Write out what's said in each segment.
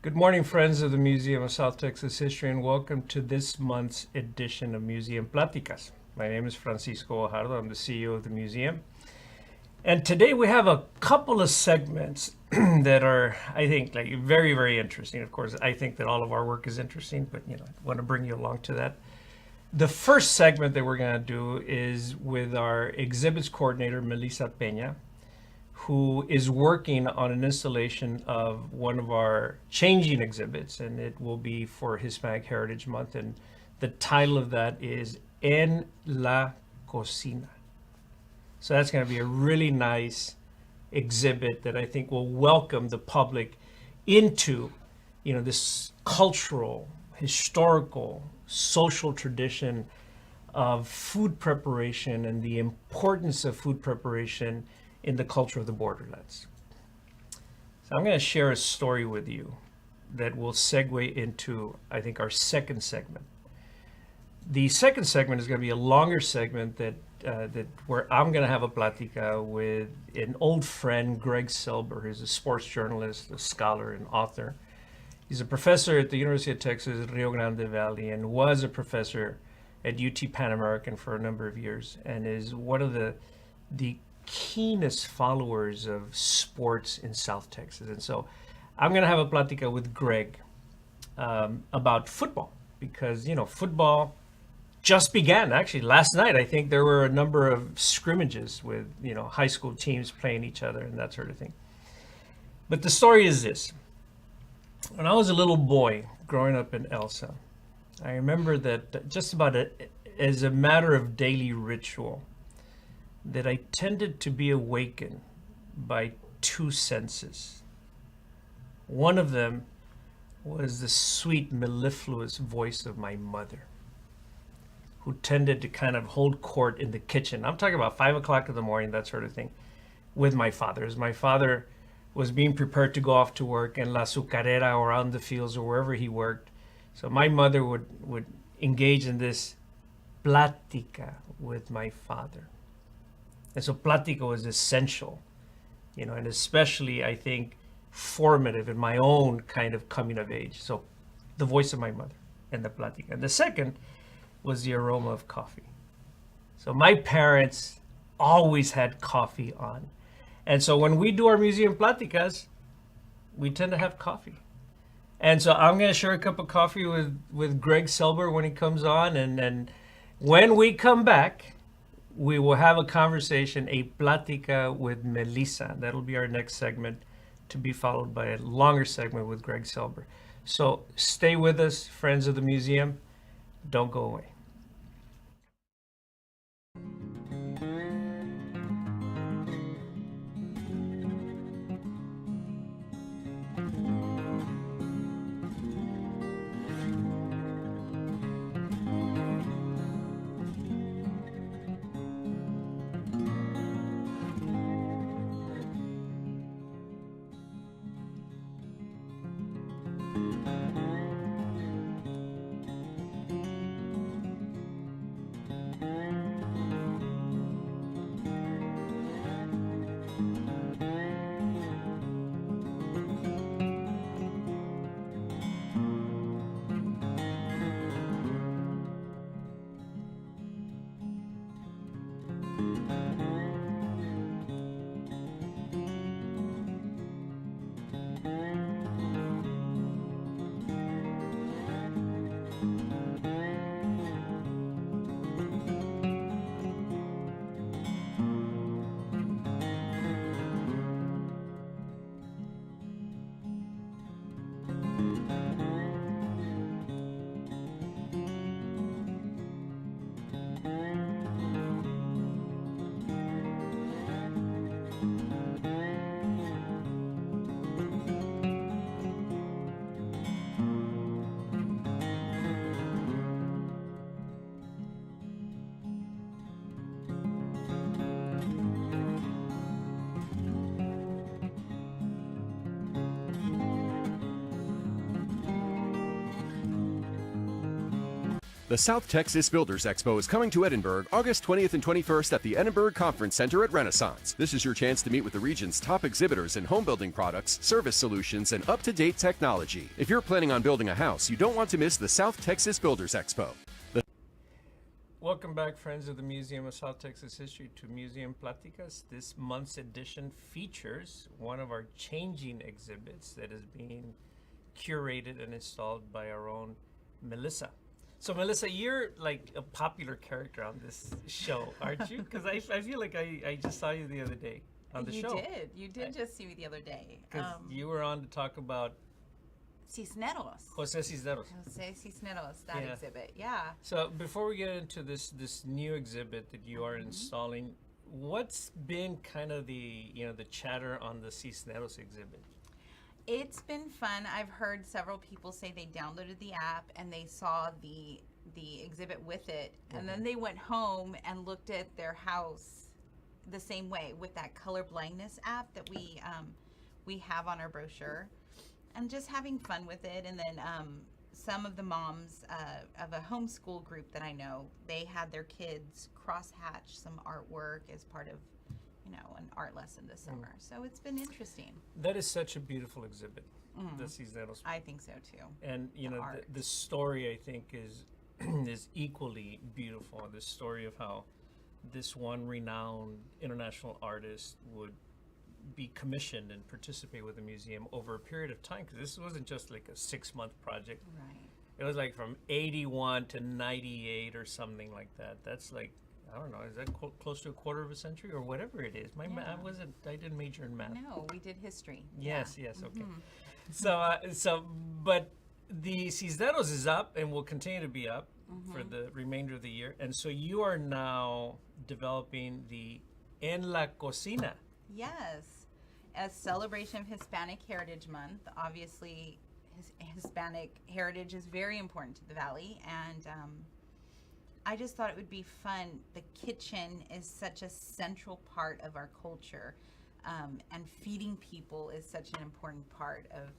Good morning, friends of the Museum of South Texas History, and welcome to this month's edition of Museum Pláticas. My name is Francisco Ojardo. I'm the CEO of the museum. And today we have a couple of segments that are, I think, very, very interesting. Of course, I think that all of our work is interesting, but I want to bring you along to that. The first segment that we're going to do is with our exhibits coordinator, Melissa Peña, who is working on an installation of one of our changing exhibits, and it will be for Hispanic Heritage Month. And the title of that is En la Cocina. So that's going to be a really nice exhibit that I think will welcome the public into, this cultural, historical, social tradition of food preparation and the importance of food preparation in the culture of the borderlands. So I'm going to share a story with you that will segue into, I think, our second segment. The second segment is going to be a longer segment that where I'm going to have a plática with an old friend, Greg Selber, who's a sports journalist, a scholar, and author. He's a professor at the University of Texas, Rio Grande Valley, and was a professor at UT Pan American for a number of years, and is one of the keenest followers of sports in South Texas. And so I'm going to have a plática with Greg about football, because, football just began. Actually, last night, I think there were a number of scrimmages with, high school teams playing each other and that sort of thing. But the story is this. When I was a little boy growing up in Elsa, I remember that just about as a matter of daily ritual, that I tended to be awakened by two senses. One of them was the sweet, mellifluous voice of my mother, who tended to kind of hold court in the kitchen. I'm talking about 5 o'clock in the morning, that sort of thing, with my father. As my father was being prepared to go off to work in La Azucarera or out in the fields or wherever he worked. So my mother would engage in this plática with my father. And so plática was essential, and especially, I think, formative in my own kind of coming of age. So the voice of my mother and the plática. And the second was the aroma of coffee. So my parents always had coffee on. And so when we do our museum pláticas, we tend to have coffee. And so I'm going to share a cup of coffee with Greg Selber when he comes on. And when we come back, we will have a conversation, a plática with Melissa. That'll be our next segment, to be followed by a longer segment with Greg Selber. So stay with us, friends of the museum. Don't go away. The South Texas Builders Expo is coming to Edinburgh August 20th and 21st at the Edinburgh Conference Center at Renaissance. This is your chance to meet with the region's top exhibitors in home building products, service solutions, and up-to-date technology. If you're planning on building a house, you don't want to miss the South Texas Builders Expo. Welcome back, friends of the Museum of South Texas History, to Museum Pláticas. This month's edition features one of our changing exhibits that is being curated and installed by our own Melissa. So Melissa, you're like a popular character on this show, aren't you? Because I feel like I just saw you the other day on the show. You did just see me the other day. Because you were on to talk about Cisneros. Jose Cisneros. Jose Cisneros, that exhibit, yeah. So before we get into this new exhibit that you are installing, what's been kind of the chatter on the Cisneros exhibit? It's been fun. I've heard several people say they downloaded the app and they saw the exhibit with it, and then they went home and looked at their house the same way with that color blindness app that we have on our brochure, and just having fun with it. And then some of the moms of a homeschool group that I know, they had their kids cross-hatch some artwork as part of an art lesson this summer. So it's been interesting. That is such a beautiful exhibit, the Cisneros. I think so too. And the story, I think, is is equally beautiful. The story of how this one renowned international artist would be commissioned and participate with the museum over a period of time, because this wasn't just like a 6-month project. Right. It was like from 81 to 98 or something like that. That's like, I don't know, is that close to a quarter of a century or whatever it is? I didn't major in math. No, we did history. Yes, okay. But the Cisneros is up and will continue to be up for the remainder of the year. And so you are now developing the En la Cocina. Yes, a celebration of Hispanic Heritage Month. Obviously, Hispanic heritage is very important to the Valley, and I just thought it would be fun. The kitchen is such a central part of our culture, and feeding people is such an important part of,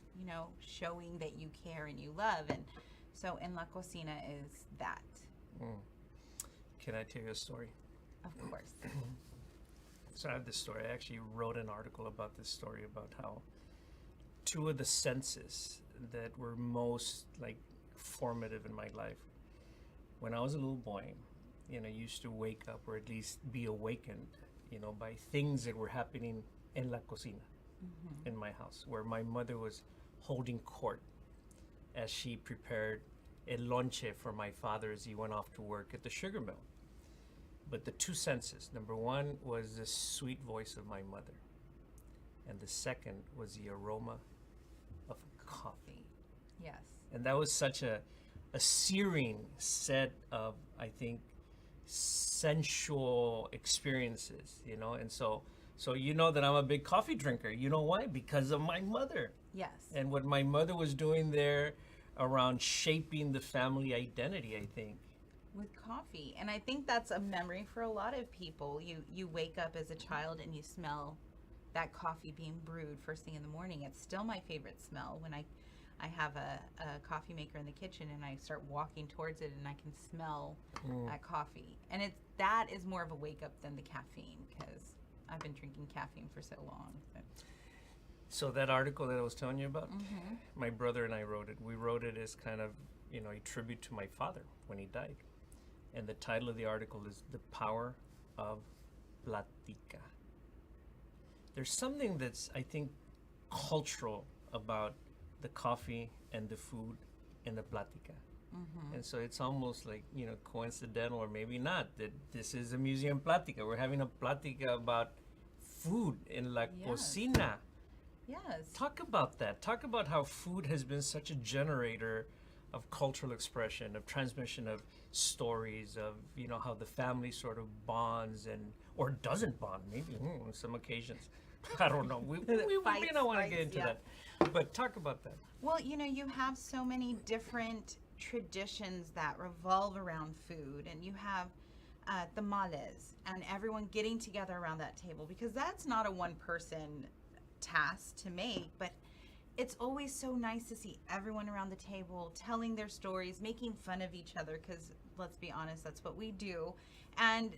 showing that you care and you love. And so En la Cocina is that. Can I tell you a story? Of course. So I have this story. I actually wrote an article about this story, about how two of the senses that were most formative in my life. When I was a little boy, I used to wake up, or at least be awakened, by things that were happening en la cocina, in my house, where my mother was holding court as she prepared el lonche for my father as he went off to work at the sugar mill. But the two senses, number one was the sweet voice of my mother, and the second was the aroma of coffee. Yes. And that was such a searing set of, I think, sensual experiences, and so that I'm a big coffee drinker. You know why? Because of my mother. Yes. And what my mother was doing there around shaping the family identity, I think. With coffee. And I think that's a memory for a lot of people. You wake up as a child and you smell that coffee being brewed first thing in the morning. It's still my favorite smell when I have a coffee maker in the kitchen and I start walking towards it and I can smell that coffee. And that is more of a wake up than the caffeine, because I've been drinking caffeine for so long. So that article that I was telling you about, my brother and I wrote it. We wrote it as kind of, a tribute to my father when he died. And the title of the article is The Power of Plática. There's something that's, I think, cultural about the coffee and the food and the plática. And so it's almost like, coincidental, or maybe not, that this is a museum plática. We're having a plática about food in la cocina. Yes. Talk about that. Talk about how food has been such a generator of cultural expression, of transmission of stories, of, how the family sort of bonds or doesn't bond, maybe on some occasions. I don't know. We may not want to get into that. But talk about that. Well, you have so many different traditions that revolve around food, and you have tamales and everyone getting together around that table, because that's not a one-person task to make, but it's always so nice to see everyone around the table telling their stories, making fun of each other, because let's be honest, that's what we do, and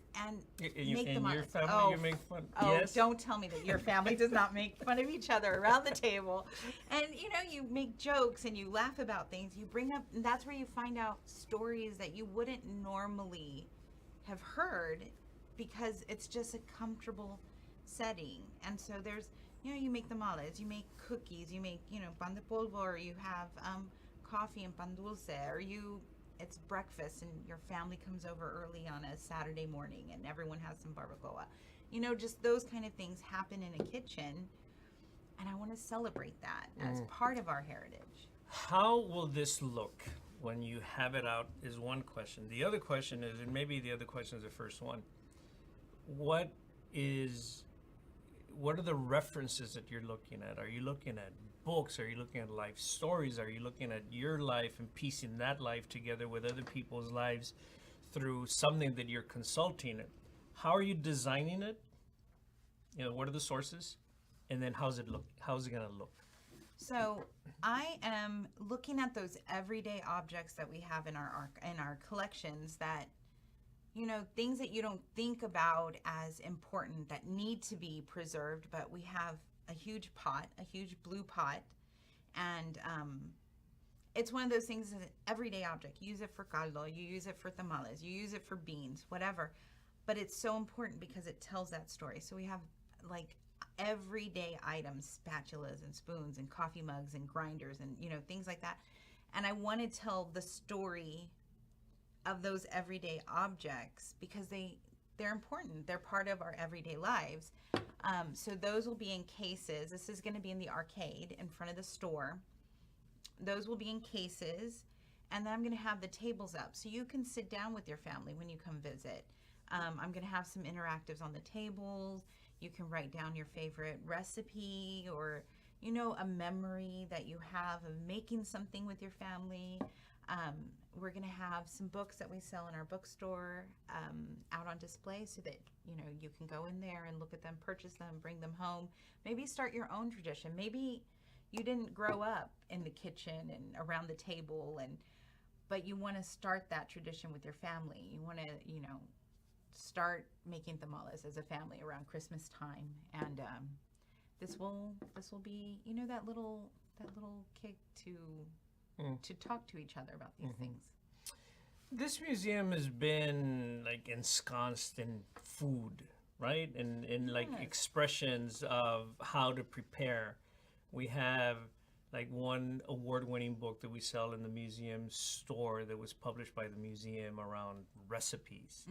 make them in your honest. family, you make fun. Oh, Yes. don't tell me that your family does not make fun of each other around the table. And you make jokes and you laugh about things. You bring up, and that's where you find out stories that you wouldn't normally have heard, because it's just a comfortable setting. And so there's, you make tamales, you make cookies, you make, pan de polvo, or you have coffee and pan dulce, or it's breakfast and your family comes over early on a Saturday morning and everyone has some barbacoa. Just those kind of things happen in a kitchen, and I want to celebrate that as part of our heritage. How will this look when you have it out is one question. The other question is, and maybe the other question is the first one, what are the references that you're looking at? Are you looking at books? Are you looking at life stories? Are you looking at your life and piecing that life together with other people's lives through something that you're consulting? How are you designing it? What are the sources? And then how's it look? How's it going to look? So I am looking at those everyday objects that we have in our collections, that things that you don't think about as important that need to be preserved, but we have a huge pot, a huge blue pot, and it's one of those things, an everyday object. You use it for caldo, you use it for tamales, you use it for beans, whatever, but it's so important because it tells that story. So we have like everyday items, spatulas and spoons and coffee mugs and grinders and things like that, and I want to tell the story of those everyday objects because they're important. They're part of our everyday lives. So those will be in cases. This is going to be in the arcade in front of the store. Those will be in cases, and then I'm going to have the tables up so you can sit down with your family when you come visit. I'm going to have some interactives on the tables. You can write down your favorite recipe or a memory that you have of making something with your family. We're going to have some books that we sell in our bookstore out on display so that you can go in there and look at them, purchase them, bring them home. Maybe start your own tradition. Maybe you didn't grow up in the kitchen and around the table, but you want to start that tradition with your family. You want to start making tamales as a family around Christmas time, and this will be that little kick to talk to each other about these things. This museum has been like ensconced in food, right? And like expressions of how to prepare. We have like one award-winning book that we sell in the museum store that was published by the museum around recipes.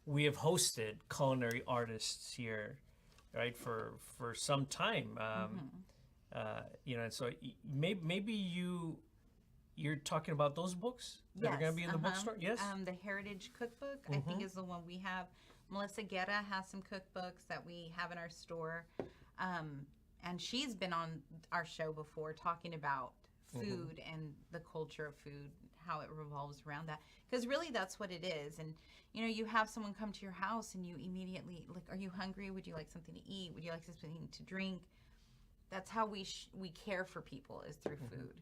We have hosted culinary artists here, right, for some time. And so maybe you're talking about those books that are going to be in the bookstore? Yes? The Heritage Cookbook, I think, is the one we have. Melissa Guerra has some cookbooks that we have in our store. And she's been on our show before talking about food and the culture of food, how it revolves around that. Because really that's what it is. And, you have someone come to your house and you immediately, like, are you hungry? Would you like something to eat? Would you like something to drink? That's how we care for people, is through food.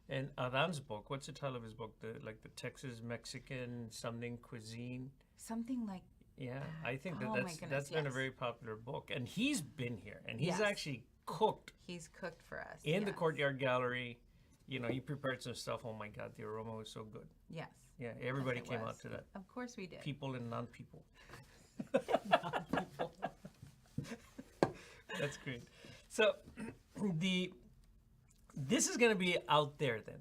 And Adam's book, what's the title of his book? The Texas Mexican something cuisine? Something like Yeah, I think Oh my that's goodness, been a yes. very popular book. And he's been here, and he's Yes. actually cooked He's cooked for us. in the yes. Courtyard Gallery. He prepared some stuff. Oh my God, the aroma was so good. Yes. Yeah, everybody Yes, it came was. out to that. Of course we did. People and non-people. That's great. So this is going to be out there then,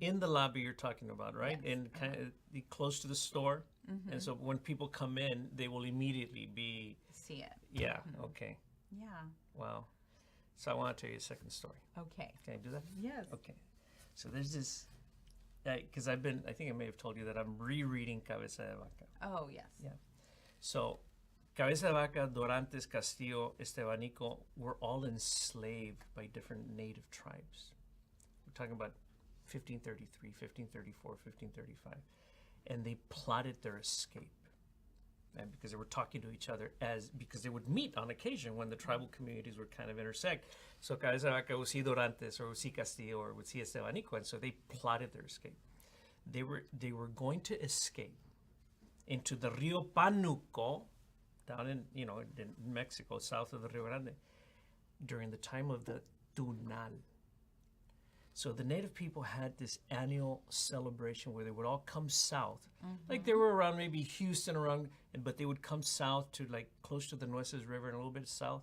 in the lobby you're talking about, right? Yes. And kind of close to the store. And so when people come in, they will immediately be, See it. yeah, okay, Yeah. wow. So I want to tell you a second story. Okay. Can I do that? Yes. Okay. So there's this, because I think I may have told you that I'm rereading Cabeza de Vaca. Oh, yes. Yeah. So, Cabeza de Vaca, Dorantes, Castillo, Estebanico were all enslaved by different native tribes. We're talking about 1533, 1534, 1535. And they plotted their escape. and because they were talking to each other because they would meet on occasion when the tribal communities would kind of intersect. So Cabeza de Vaca would see Dorantes or would see Castillo or would see Estebanico, and so they plotted their escape. They were going to escape into the Rio Panuco, down in Mexico, south of the Rio Grande, during the time of the Tunal. So the native people had this annual celebration where they would all come south. Like they were around maybe Houston but they would come south to like close to the Nueces River and a little bit south,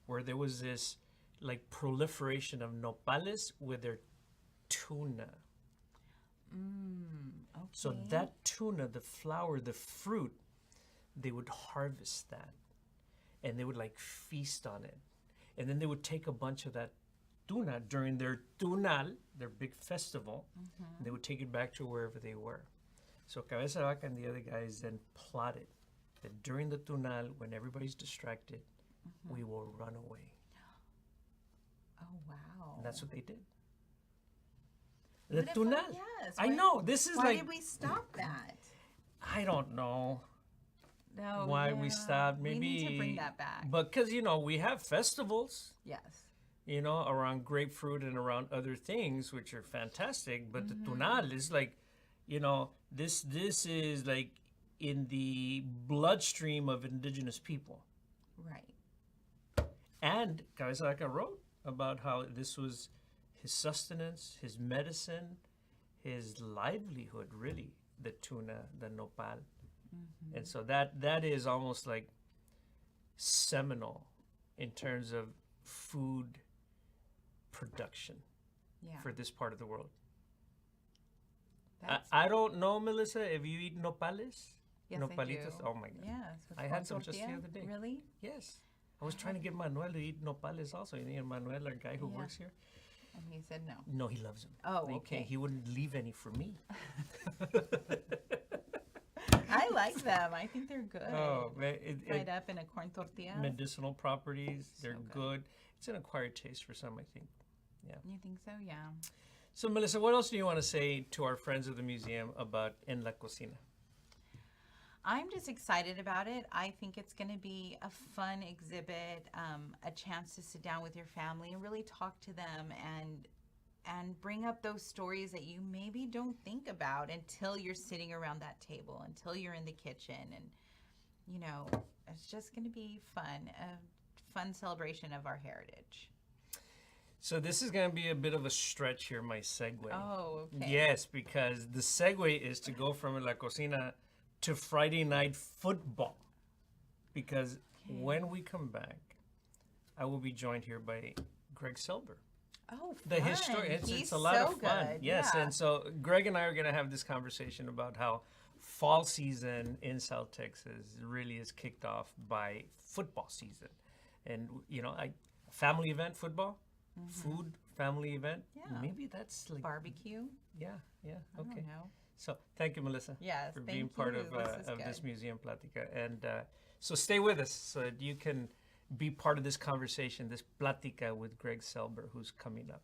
where there was this like proliferation of nopales with their tuna. Okay. So that tuna, the flower, the fruit, they would harvest that and they would like feast on it. And then they would take a bunch of that tuna during their tunal, their big festival, and they would take it back to wherever they were. So Cabeza de Vaca and the other guys then plotted that during the tunal, when everybody's distracted, we will run away. Oh, wow. And that's what they did. What The if- tunal. Yes. I know, this is Why like, did we stop that? I don't know No. why we stopped. Maybe. We need to bring that back. But because, we have festivals, Yes. Around grapefruit and around other things, which are fantastic. But the tunal is like, this is like in the bloodstream of indigenous people. Right. And Cabeza de Vaca wrote about how this was his sustenance, his medicine, his livelihood, really, the tuna, the nopal. And so that is almost like seminal in terms of food production Yeah. for this part of the world. That's, I don't know, Melissa, if you eat nopales? yes, Nopalitos? I do. Oh my God. Yes. with I had some just the tortilla. other day. Really? Yes. I was trying to get Manuel to eat nopales also. Manuel, our guy who Yeah. works here. And he said no. No, he loves them. Oh, He okay. can't- He wouldn't leave any for me. I like them. I think they're good. Oh, man. Fried up in a corn tortilla. Medicinal properties, they're So good. good. It's an acquired taste for some, I think. Yeah. You think so? Yeah. So, Melissa, what else do you want to say to our friends of the museum about En la Cocina? I'm just excited about it. I think it's going to be a fun exhibit, a chance to sit down with your family and really talk to them and bring up those stories that you maybe don't think about until you're sitting around that table, until you're in the kitchen. And, it's just going to be fun, a fun celebration of our heritage. So this is going to be a bit of a stretch here, my segue. Oh, okay. Yes, because the segue is to go from La Cocina to Friday night football. Because when we come back, I will be joined here by Greg Selber. Oh, fun. The historian. He's It's a lot so of fun. good. Yes, Yeah. and so Greg and I are going to have this conversation about how fall season in South Texas really is kicked off by football season. And, family event football, food, family event. Yeah. Maybe that's like, Barbecue? yeah, I okay. don't know. So thank you, Melissa, Yes, for thank being part you. of This is this good. museum Plática. And so stay with us so that you can be part of this conversation, this Plática with Greg Selber, who's coming up.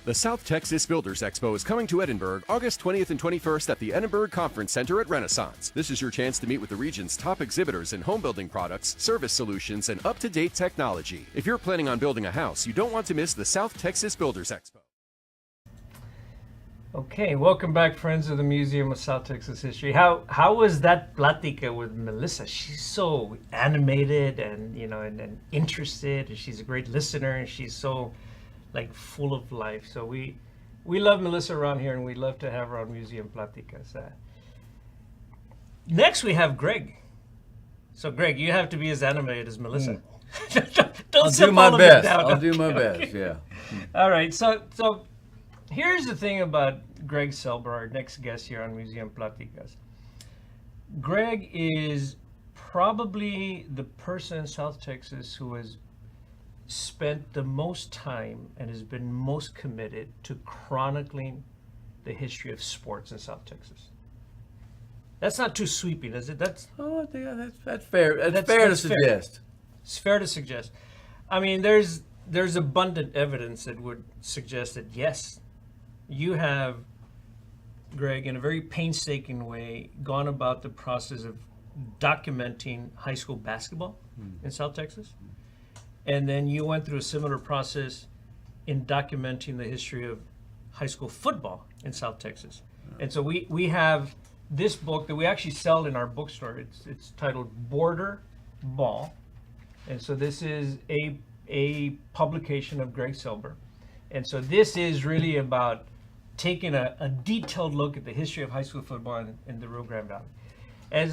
The South Texas Builders Expo is coming to Edinburgh August 20th and 21st at the Edinburgh Conference Center at Renaissance. This is your chance to meet with the region's top exhibitors in home building products, service solutions, and up-to-date technology. If you're planning on building a house, you don't want to miss the South Texas Builders Expo. Okay, welcome back, friends of the Museum of South Texas History. How was that plática with Melissa? She's so animated and and interested, and she's a great listener, and she's so full of life. So we love Melissa around here, and we love to have her on Museum Pláticas. Next we have Greg. So Greg, you have to be as animated as Melissa. I'll do my best. I'll do my best. Yeah. All right. So here's the thing about Greg Selber, our next guest here on Museum Pláticas. Greg is probably the person in South Texas who has spent the most time and has been most committed to chronicling the history of sports in South Texas. That's not too sweeping, is it? That's fair. That's fair to suggest. It's fair to suggest. I mean, there's abundant evidence that would suggest that yes, you have, Greg, in a very painstaking way, gone about the process of documenting high school basketball in South Texas. And then you went through a similar process in documenting the history of high school football in South Texas. And so we have this book that we actually sell in our bookstore. It's titled Border Ball. And so this is a publication of Greg Selber. And so this is really about taking a detailed look at the history of high school football in the Rio Grande Valley.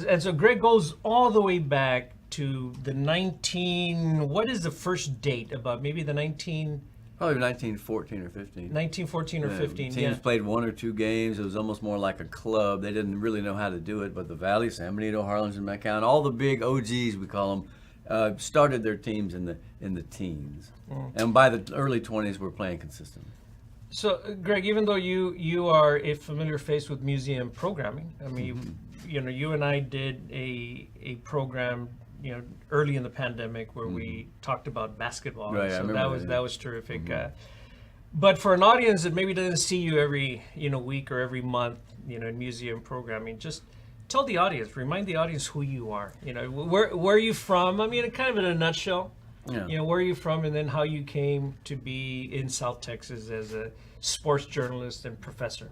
And so Greg goes all the way back to the what is the first date? About maybe the Probably 1914 or 15. 1914 or 15, Teams played one or two games. It was almost more like a club. They didn't really know how to do it, but the Valley, San Benito, Harlingen, McCown, all the big OGs, we call them, started their teams in the teens. And by the early 20s, we're playing consistently. So, Greg, even though you are a familiar face with museum programming, I mean, you and I did a program, early in the pandemic where we talked about basketball. Right, so that was terrific. But for an audience that maybe doesn't see you every week or every month, in museum programming, just tell the audience, remind the audience who you are. Where are you from? I mean, kind of in a nutshell. Yeah. Where are you from, and then how you came to be in South Texas as a sports journalist and professor.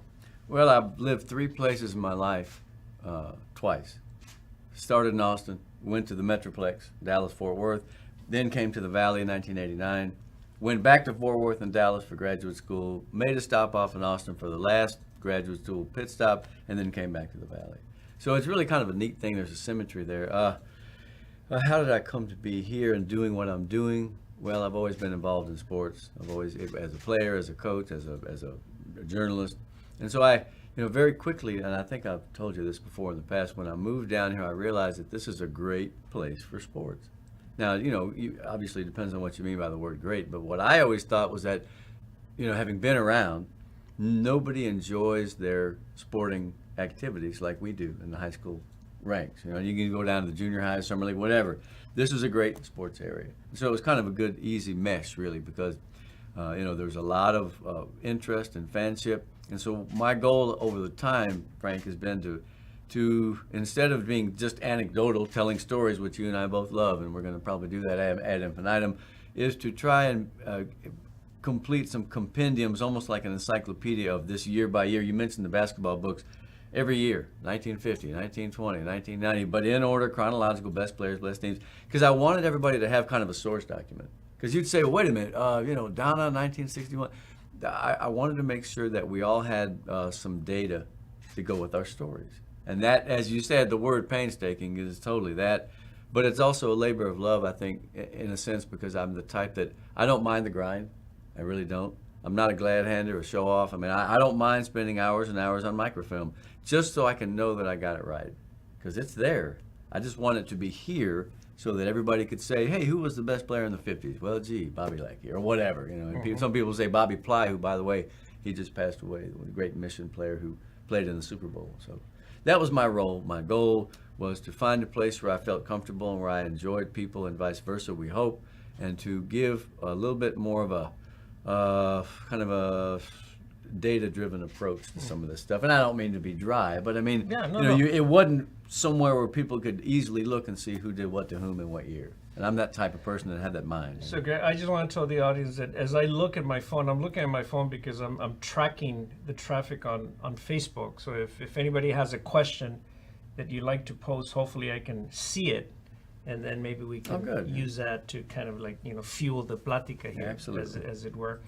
Well, I've lived three places in my life, twice. Started in Austin, went to the Metroplex, Dallas-Fort Worth, then came to the Valley in 1989, went back to Fort Worth and Dallas for graduate school, made a stop off in Austin for the last graduate school pit stop, and then came back to the Valley. So it's really kind of a neat thing. There's a symmetry there. How did I come to be here and doing what I'm doing? Well, I've always been involved in sports. I've always, as a player, as a coach, as a journalist. And so I, very quickly, and I think I've told you this before in the past, when I moved down here, I realized that this is a great place for sports. Now, obviously it depends on what you mean by the word great, but what I always thought was that, having been around, nobody enjoys their sporting activities like we do in the high school ranks. You can go down to the junior high, summer league, whatever. This is a great sports area. So it was kind of a good, easy mesh, really, because, there's a lot of interest and fanship. And so my goal over the time, Frank, has been to instead of being just anecdotal, telling stories, which you and I both love, and we're going to probably do that ad infinitum, is to try and complete some compendiums, almost like an encyclopedia of this year by year. You mentioned the basketball books. Every year, 1950, 1920, 1990, but in order, chronological, best players, best teams, because I wanted everybody to have kind of a source document. Because you'd say, well, wait a minute, Donna, 1961. I wanted to make sure that we all had some data to go with our stories. And that, as you said, the word painstaking is totally that. But it's also a labor of love, I think, in a sense, because I'm the type that I don't mind the grind. I really don't. I'm not a glad hander or show off. I mean, I don't mind spending hours and hours on microfilm just so I can know that I got it right, because it's there. I just want it to be here so that everybody could say, hey, who was the best player in the 50s? Well, gee, Bobby Leckie, or whatever. Some people say Bobby Ply, who, by the way, he just passed away, the great Mission player who played in the Super Bowl. So that was my role. My goal was to find a place where I felt comfortable and where I enjoyed people, and vice versa, we hope, and to give a little bit more of kind of a data-driven approach to some of this stuff. And I don't mean to be dry, but I mean, it wasn't somewhere where people could easily look and see who did what to whom in what year. And I'm that type of person that had that mind. So, Greg, I just want to tell the audience that as I look at my phone, I'm looking at my phone because I'm tracking the traffic on Facebook. So if anybody has a question that you'd like to pose, hopefully I can see it. And then maybe we can use that to kind of like, fuel the plática here, as it were.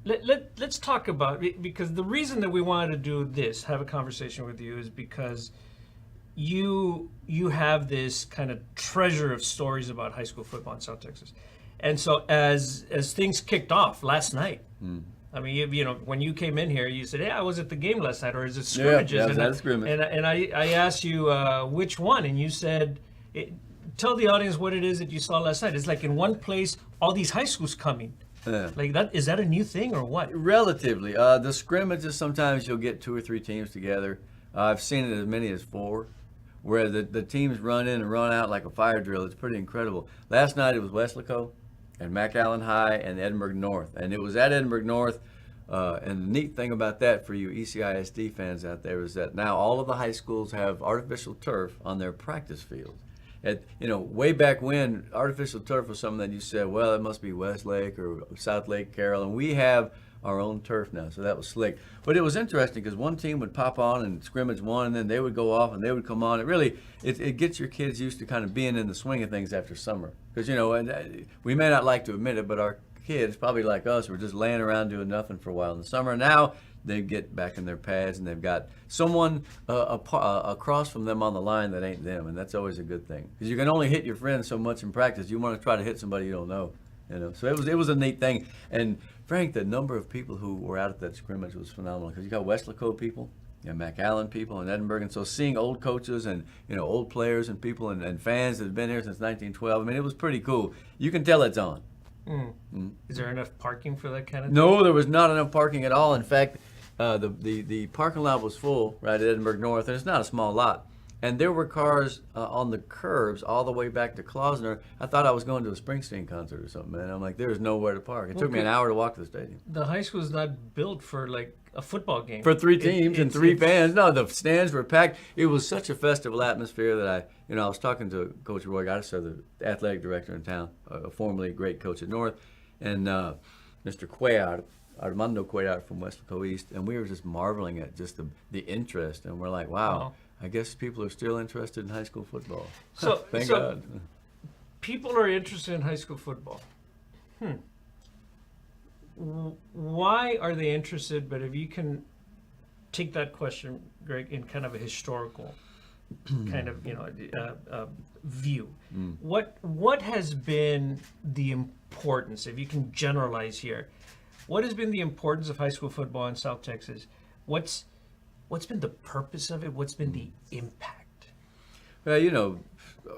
Let's talk about, because the reason that we wanted to do this, have a conversation with you, is because you have this kind of treasure of stories about high school football in South Texas. And so as things kicked off last night, I mean, when you came in here, you said, "Hey, I was at the game last night," or is it scrimmages? Yeah, and that's scrimmage. And I asked you which one, and you said, tell the audience what it is that you saw last night. It's like in one place, all these high schools coming. Like that, is that a new thing or what? Relatively. The scrimmages, sometimes you'll get 2 or 3 teams together. I've seen it as many as 4, where the teams run in and run out like a fire drill. It's pretty incredible. Last night it was Weslaco and McAllen High and Edinburgh North. And it was at Edinburgh North. And the neat thing about that for you ECISD fans out there is that now all of the high schools have artificial turf on their practice fields. Way back when, artificial turf was something that you said, well, it must be Westlake or South Lake Carroll, and we have our own turf now, so that was slick. But it was interesting because one team would pop on and scrimmage one, and then they would go off and they would come on. It gets your kids used to kind of being in the swing of things after summer. Because, and we may not like to admit it, but our kids, probably like us, were just laying around doing nothing for a while in the summer. Now they get back in their pads and they've got someone across from them on the line that ain't them, and that's always a good thing. Because you can only hit your friends so much in practice. You want to try to hit somebody you don't know. So it was a neat thing. And Frank, the number of people who were out at that scrimmage was phenomenal. Because you got Weslaco people, McAllen people, and Edinburgh, and so seeing old coaches and old players and people and fans that have been here since 1912. I mean, it was pretty cool. You can tell it's on. Is there enough parking for that kind of thing? No, there was not enough parking at all. In fact, the parking lot was full right at Edinburgh North, and it's not a small lot. And there were cars on the curbs all the way back to Klausner. I thought I was going to a Springsteen concert or something, man. I'm like, there's nowhere to park. It took me an hour to walk to the stadium. The high school is not built for like a football game. For 3 teams and 3 fans. No, the stands were packed. It was such a festival atmosphere that I was talking to Coach Roy Gottesser, the athletic director in town, formerly a great coach at North, and Mr. Cuellar, Armando Cuellar from Weslaco East, and we were just marveling at just the interest, and we're like, wow. I guess people are still interested in high school football. So, Thank God. People are interested in high school football. Why are they interested? But if you can take that question, Greg, in kind of a historical kind of view, what has been the importance? If you can generalize here, what has been the importance of high school football in South Texas? What's been the purpose of it? What's been the impact? Well,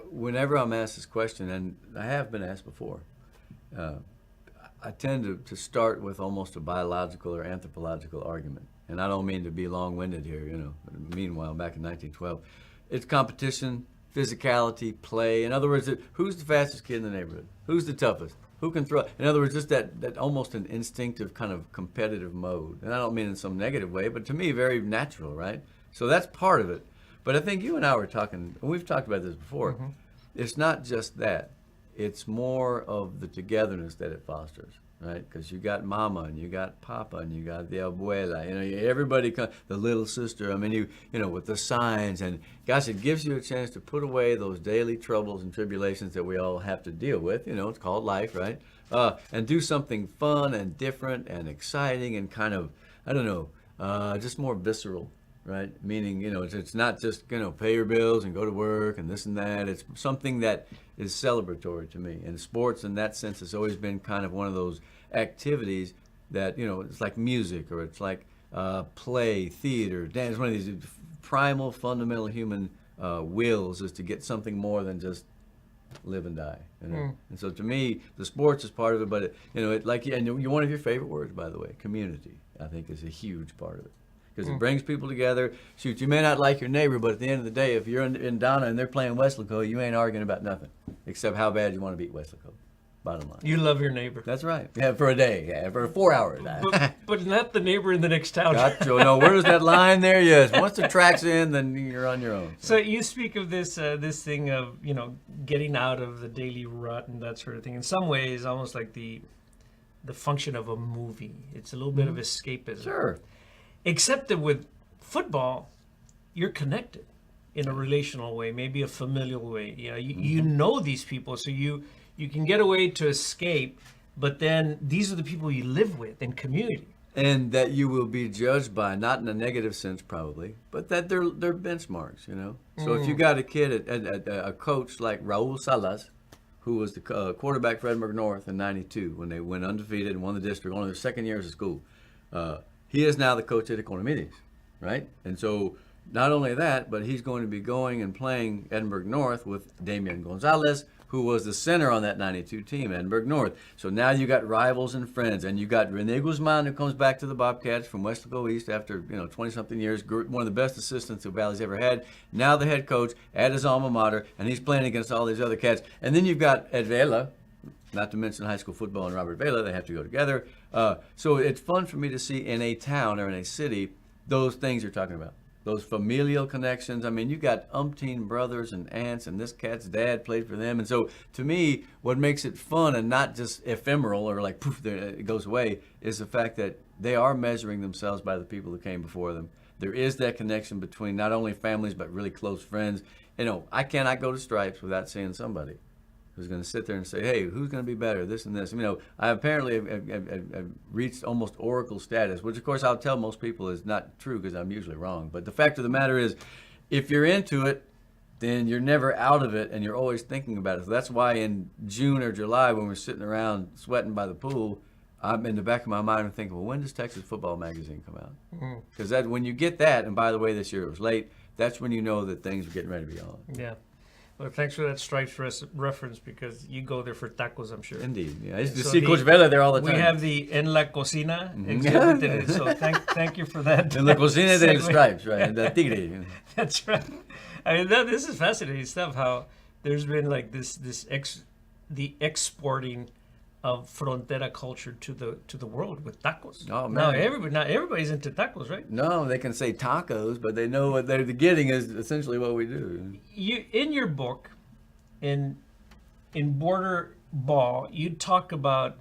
whenever I'm asked this question, and I have been asked before, I tend to start with almost a biological or anthropological argument. And I don't mean to be long-winded here, Meanwhile, back in 1912, it's competition, physicality, play. In other words, who's the fastest kid in the neighborhood? Who's the toughest? Who can throw? In other words, just that almost an instinctive kind of competitive mode. And I don't mean in some negative way, but to me, very natural, right? So that's part of it. But I think you and I were talking, and we've talked about this before. It's not just that. It's more of the togetherness that it fosters, right? Because you got mama, and you got papa, and you got the abuela. Everybody, the little sister. I mean, with the signs, and gosh, it gives you a chance to put away those daily troubles and tribulations that we all have to deal with. It's called life, right? And do something fun and different and exciting and kind of, I don't know, just more visceral, right? Meaning, it's not just, pay your bills and go to work and this and that. It's something that is celebratory to me. And sports, in that sense, has always been kind of one of those activities that, it's like music, or it's like play, theater, dance. One of these primal, fundamental human wills is to get something more than just live and die. And so to me, the sports is part of it, but and one of your favorite words, by the way, community, I think is a huge part of it. Because it brings people together. Shoot, you may not like your neighbor, but at the end of the day, if you're in Donna and they're playing Weslaco, you ain't arguing about nothing, except how bad you want to beat Weslaco. bottom line. You love your neighbor. That's right. Yeah, for a day. Yeah, for 4 hours. But not the neighbor in the next town. Gotcha. No, where does that line there? Yes. Once the track's in, then you're on your own. So you speak of this this thing of, getting out of the daily rut and that sort of thing. In some ways, almost like the function of a movie. It's a little bit of escapism. Sure. Except that with football, you're connected in a relational way, maybe a familial way. You know these people, so you can get away to escape, but then these are the people you live with in community. And that you will be judged by, not in a negative sense probably, but that they're benchmarks, So if you got a kid, a coach like Raul Salas, who was the quarterback for Edinburgh North in '92 when they went undefeated and won the district, only their second years of school. He is now the coach at Economides, right? And so not only that, but he's going to be going and playing Edinburgh North with Damian Gonzalez, who was the center on that '92 team, Edinburgh North. So now you got rivals and friends, and you got Rene Guzman, who comes back to the Bobcats from Westaco East after 20-something years, one of the best assistants the Valley's ever had. Now the head coach at his alma mater, and he's playing against all these other cats. And then you've got Ed Vela, not to mention high school football and Robert Vela. They have to go together. So it's fun for me to see in a town or in a city those things you're talking about. Those familial connections. I mean, you got umpteen brothers and aunts, and this cat's dad played for them. And so, to me, what makes it fun and not just ephemeral or like poof, it goes away, is the fact that they are measuring themselves by the people who came before them. There is that connection between not only families but really close friends. I cannot go to Stripes without seeing somebody who's going to sit there and say, hey, who's going to be better, this and this. I apparently have reached almost oracle status, which, of course, I'll tell most people is not true because I'm usually wrong. But the fact of the matter is, if you're into it, then you're never out of it, and you're always thinking about it. So that's why in June or July, when we're sitting around sweating by the pool, I'm in the back of my mind thinking, well, when does Texas Football Magazine come out? Because when you get that, and by the way, this year it was late, that's when you know that things are getting ready to be on. Yeah. Well, thanks for that Stripes reference, because you go there for tacos, I'm sure. Indeed. Yeah, I used to see Coach Vela there all the time. We have the En La Cocina exhibit today, so thank you for that. En La Cocina de Stripes, right? And the Tigre. That's right. I mean, this is fascinating stuff, how there's been like the exporting of frontera culture to the world with tacos. Oh, man. Now everybody's into tacos, right? No, they can say tacos, but they know what they're getting is essentially what we do. You, in your book, in Border Ball, you talk about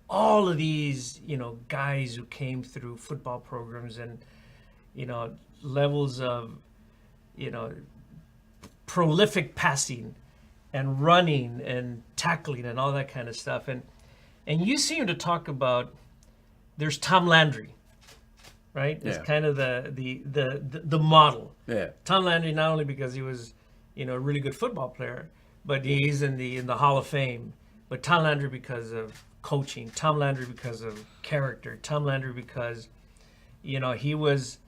all of these, guys who came through football programs and, levels of, prolific passing and running and tackling and all that kind of stuff. And you seem to talk about, there's Tom Landry, right? Yeah. It's kind of the model. Yeah. Tom Landry, not only because he was, a really good football player, but he's in the Hall of Fame. But Tom Landry because of coaching, Tom Landry because of character, Tom Landry because, he was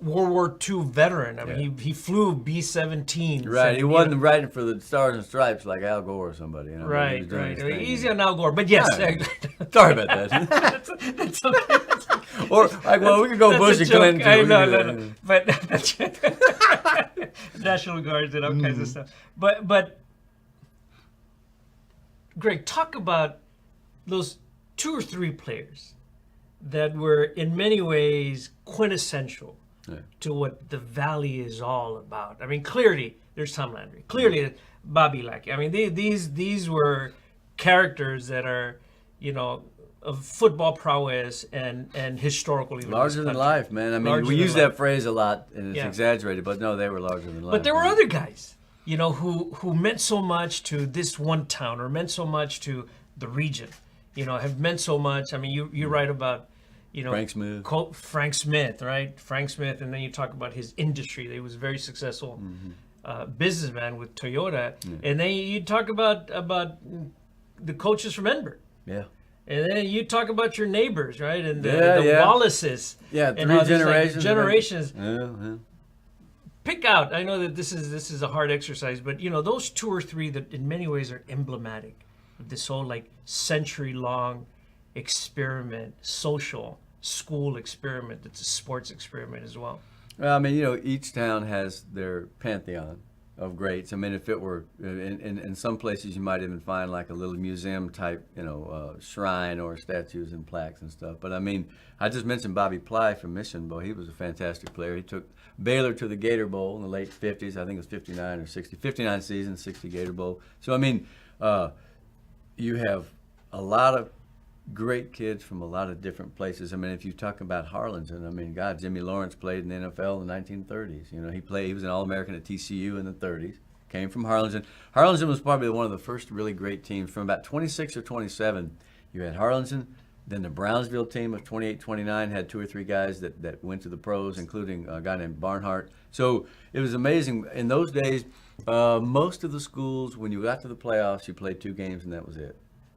World War II veteran. I mean, he flew B-17. Right, he wasn't writing for the Stars and Stripes like Al Gore or somebody. Right. Easy on Al Gore, but yes. Sorry about that. That's okay. Or, we could go Bush and Clinton. I know, no. But National Guards and all kinds of stuff. But Greg, talk about those 2 or 3 players that were in many ways quintessential to what the Valley is all about. I mean, clearly there's Tom Landry. Clearly Bobby Lackey. I mean, these were characters that are, of football prowess and historical. Larger than life, man. I mean, we use that phrase a lot, and it's exaggerated, but no, they were larger than life. But there were other guys, who meant so much to this one town, or meant so much to the region, have meant so much. I mean, you write about, Frank Smith. Frank Smith, right? Frank Smith, and then you talk about his industry. He was a very successful businessman with Toyota. And then you talk about the coaches from Edinburgh. Yeah. And then you talk about your neighbors, right? And the Wallaces. Yeah, and 3 generations. Generations. Yeah. Pick out. I know that this is a hard exercise, but those 2 or 3 that in many ways are emblematic of this whole century-long experiment, social school experiment. It's a sports experiment as well. Well, I mean, each town has their pantheon, of greats. I mean, if it were in some places, you might even find like a little museum type, shrine or statues and plaques and stuff. But I mean, I just mentioned Bobby Ply from Mission. Boy, he was a fantastic player. He took Baylor to the Gator Bowl in the late 50s. I think it was 59 or 60, 59 season, 60 Gator Bowl. So I mean, you have a lot of great kids from a lot of different places. I mean, if you talk about Harlingen, I mean, God, Jimmy Lawrence played in the NFL in the 1930s. He was an All-American at TCU in the 30s. Came from Harlingen. Harlingen was probably one of the first really great teams. From about 26 or 27, you had Harlingen. Then the Brownsville team of 28, 29 had 2 or 3 guys that went to the pros, including a guy named Barnhart. So it was amazing. In those days, most of the schools, when you got to the playoffs, you played 2 games and that was it.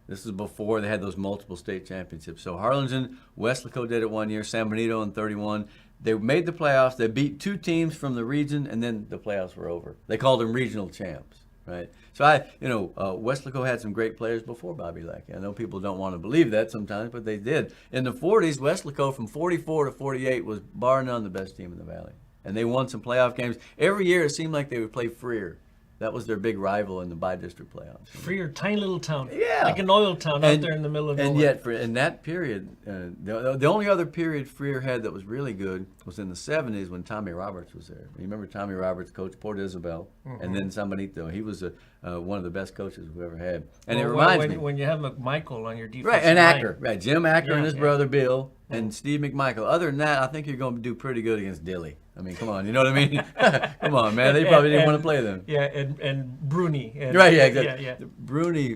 This is before they had those multiple state championships. So Harlingen, Weslaco did it one year, San Benito in 31. They made the playoffs. They beat 2 teams from the region, and then the playoffs were over. They called them regional champs, right? So Weslaco had some great players before Bobby Lackey. I know people don't want to believe that sometimes, but they did. In the 40s, Weslaco from 44 to 48 was bar none the best team in the Valley. And they won some playoff games. Every year it seemed like they would play Freer. That was their big rival in the bi-district playoffs. Freer, tiny little town. Yeah. Like an oil town out there in the middle of nowhere. And yet, in that period, the only other period Freer had that was really good was in the 70s when Tommy Roberts was there. You remember Tommy Roberts coached Port Isabel, and then San Benito. He was one of the best coaches we've ever had. And it reminds me. When you have McMichael on your defense. Right, and Acker. Right, Jim Acker and his brother Bill and Steve McMichael. Other than that, I think you're going to do pretty good against Dilly. I mean, come on, you know what I mean? Come on, man. They probably didn't want to play them. Yeah, and Bruni. Right, yeah, exactly. Yeah. Bruni,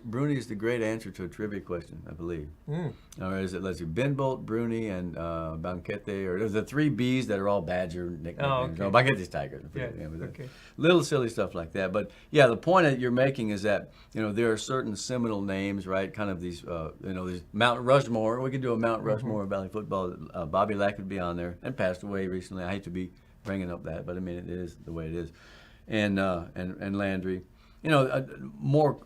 Bruni is the great answer to a trivia question, I believe. Or is it, let's see, Ben Bolt, Bruni, and Banquete, or there's the 3 Bs that are all Badger nicknames. Oh, okay. No, Banquete's Tiger. Yeah, okay. Little silly stuff like that. But yeah, the point that you're making is that, there are certain seminal names, right? Kind of these, these Mount Rushmore. We could do a Mount Rushmore of Valley football. Bobby Lack would be on there and passed away recently. I hate to be bringing up that, but I mean, it is the way it is. And Landry. More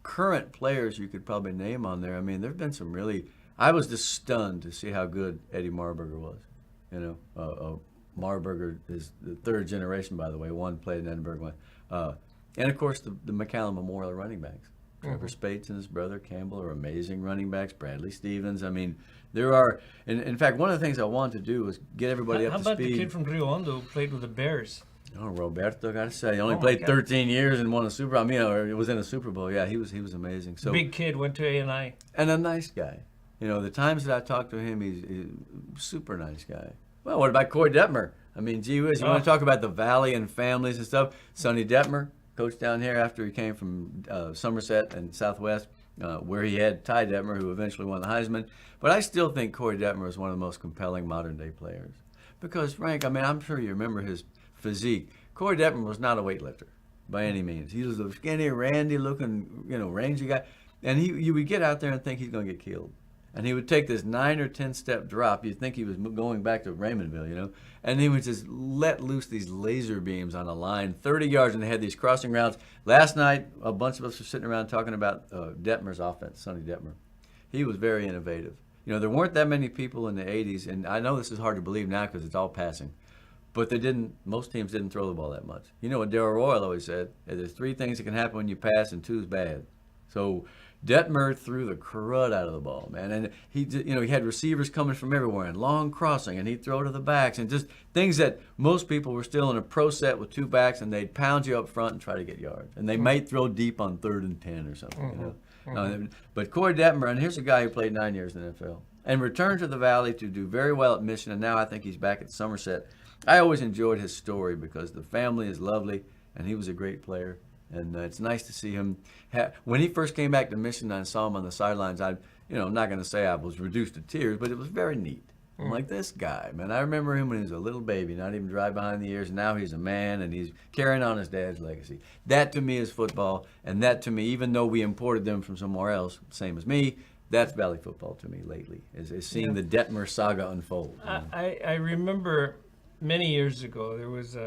current players you could probably name on there. I mean, there have been some really. I was just stunned to see how good Eddie Marburger was. Marburger is the 3rd generation, by the way. One played in Edinburgh, and of course the McAllen Memorial running backs. Trevor Spates and his brother Campbell are amazing running backs. Bradley Stevens. I mean, there are. In fact, one of the things I wanted to do was get everybody up to speed. How about the kid from Rio Hondo who played with the Bears? Oh, Roberto, got to say, he only played 13 years and won a Super Bowl. I mean, or was in a Super Bowl. Yeah, he was amazing. So big kid, went to A&I. And a nice guy. The times that I talked to him, he's a super nice guy. Well, what about Corey Detmer? I mean, gee whiz, you want to talk about the Valley and families and stuff? Sonny Detmer, coach down here after he came from Somerset and Southwest, where he had Ty Detmer, who eventually won the Heisman. But I still think Corey Detmer is one of the most compelling modern-day players. Because, Frank, I mean, I'm sure you remember his physique. Corey Detmer was not a weightlifter by any means. He was a skinny, randy-looking, rangy guy. And you would get out there and think he's going to get killed. And he would take this 9 or 10 step drop. You'd think he was going back to Raymondville, And he would just let loose these laser beams on a line, 30 yards, and they had these crossing routes. Last night, a bunch of us were sitting around talking about Detmer's offense, Sonny Detmer. He was very innovative. There weren't that many people in the 80s, and I know this is hard to believe now because it's all passing. But most teams didn't throw the ball that much. You know what Darrell Royal always said? There's 3 things that can happen when you pass, and 2 is bad. So Detmer threw the crud out of the ball, man. And he had receivers coming from everywhere and long crossing, and he'd throw to the backs and just things that most people were still in a pro set with 2 backs, and they'd pound you up front and try to get yards. And they might throw deep on 3rd and 10 or something, But Corey Detmer, and here's a guy who played 9 years in the NFL and returned to the Valley to do very well at Mission, and now I think he's back at Somerset. I always enjoyed his story because the family is lovely, and he was a great player. And it's nice to see him. When he first came back to Mission, I saw him on the sidelines. I'm not going to say I was reduced to tears, but it was very neat. I'm like, this guy, man. I remember him when he was a little baby, not even dry behind the ears. And now he's a man, and he's carrying on his dad's legacy. That to me is football, and that to me, even though we imported them from somewhere else, same as me, that's Valley football to me lately. Is seeing the Detmer saga unfold. I remember many years ago there was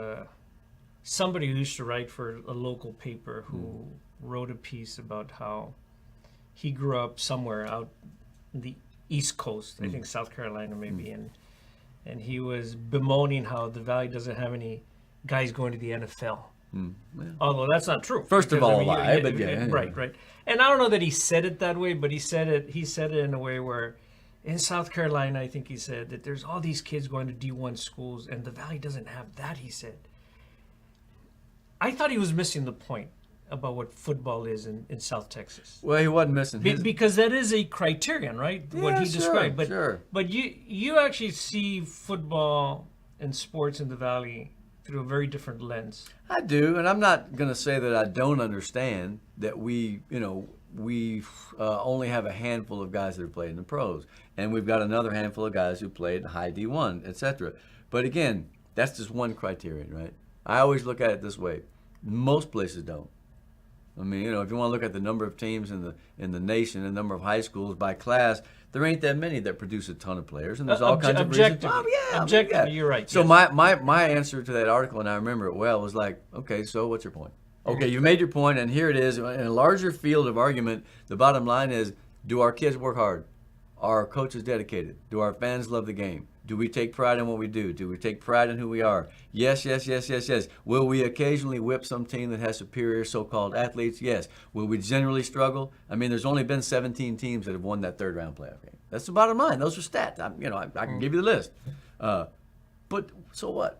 somebody who used to write for a local paper who wrote a piece about how he grew up somewhere out in the East Coast, I think South Carolina maybe, and he was bemoaning how the Valley doesn't have any guys going to the NFL. Although that's not true. First of because, all, a lie, but yeah. Right. And I don't know that he said it that way, but he said it in a way where in South Carolina, I think he said that there's all these kids going to D1 schools and the Valley doesn't have that, he said. I thought he was missing the point about what football is in South Texas. Well, he wasn't missing his... Because that is a criterion, right? What he described. But sure. But you actually see football and sports in the Valley through a very different lens. I do, and I'm not going to say that I don't understand that we only have a handful of guys that have played in the pros, and we've got another handful of guys who played high D1, etc. But again, that's just one criterion, right? I always look at it this way: most places don't. I mean, if you want to look at the number of teams in the nation, the number of high schools by class, there ain't that many that produce a ton of players, and there's all kinds of reasons. Objectively, you're right. So yes. my answer to that article, and I remember it well, was like, okay, so what's your point? Okay, you made your point, and here it is. In a larger field of argument, the bottom line is, do our kids work hard? Are our coaches dedicated? Do our fans love the game? Do we take pride in what we do? Do we take pride in who we are? Yes. Will we occasionally whip some team that has superior so-called athletes? Yes. Will we generally struggle? I mean, there's only been 17 teams that have won that third-round playoff game. That's the bottom line. Those are stats. I can give you the list. But so what?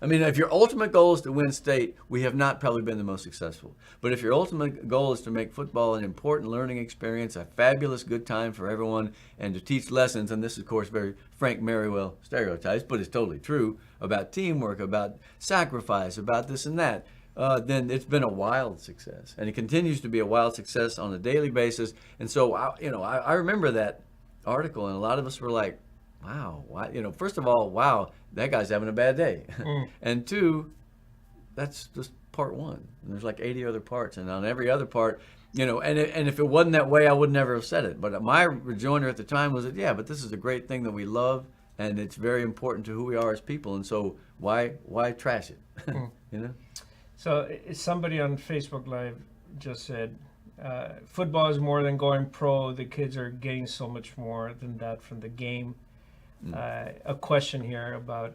I mean, if your ultimate goal is to win state, we have not probably been the most successful. But if your ultimate goal is to make football an important learning experience, a fabulous good time for everyone, and to teach lessons, and this is, of course, very Frank Merriwell stereotypes, but it's totally true, about teamwork, about sacrifice, about this and that, then it's been a wild success. And it continues to be a wild success on a daily basis. And so, I remember that article, and a lot of us were like, wow, first of all, wow, that guy's having a bad day. And two, that's just part one. And there's like 80 other parts. And on every other part, and if it wasn't that way, I would never have said it. But my rejoinder at the time was that, yeah, but this is a great thing that we love, and it's very important to who we are as people. And so why trash it? So somebody on Facebook Live just said, football is more than going pro. The kids are getting so much more than that from the game. A question here about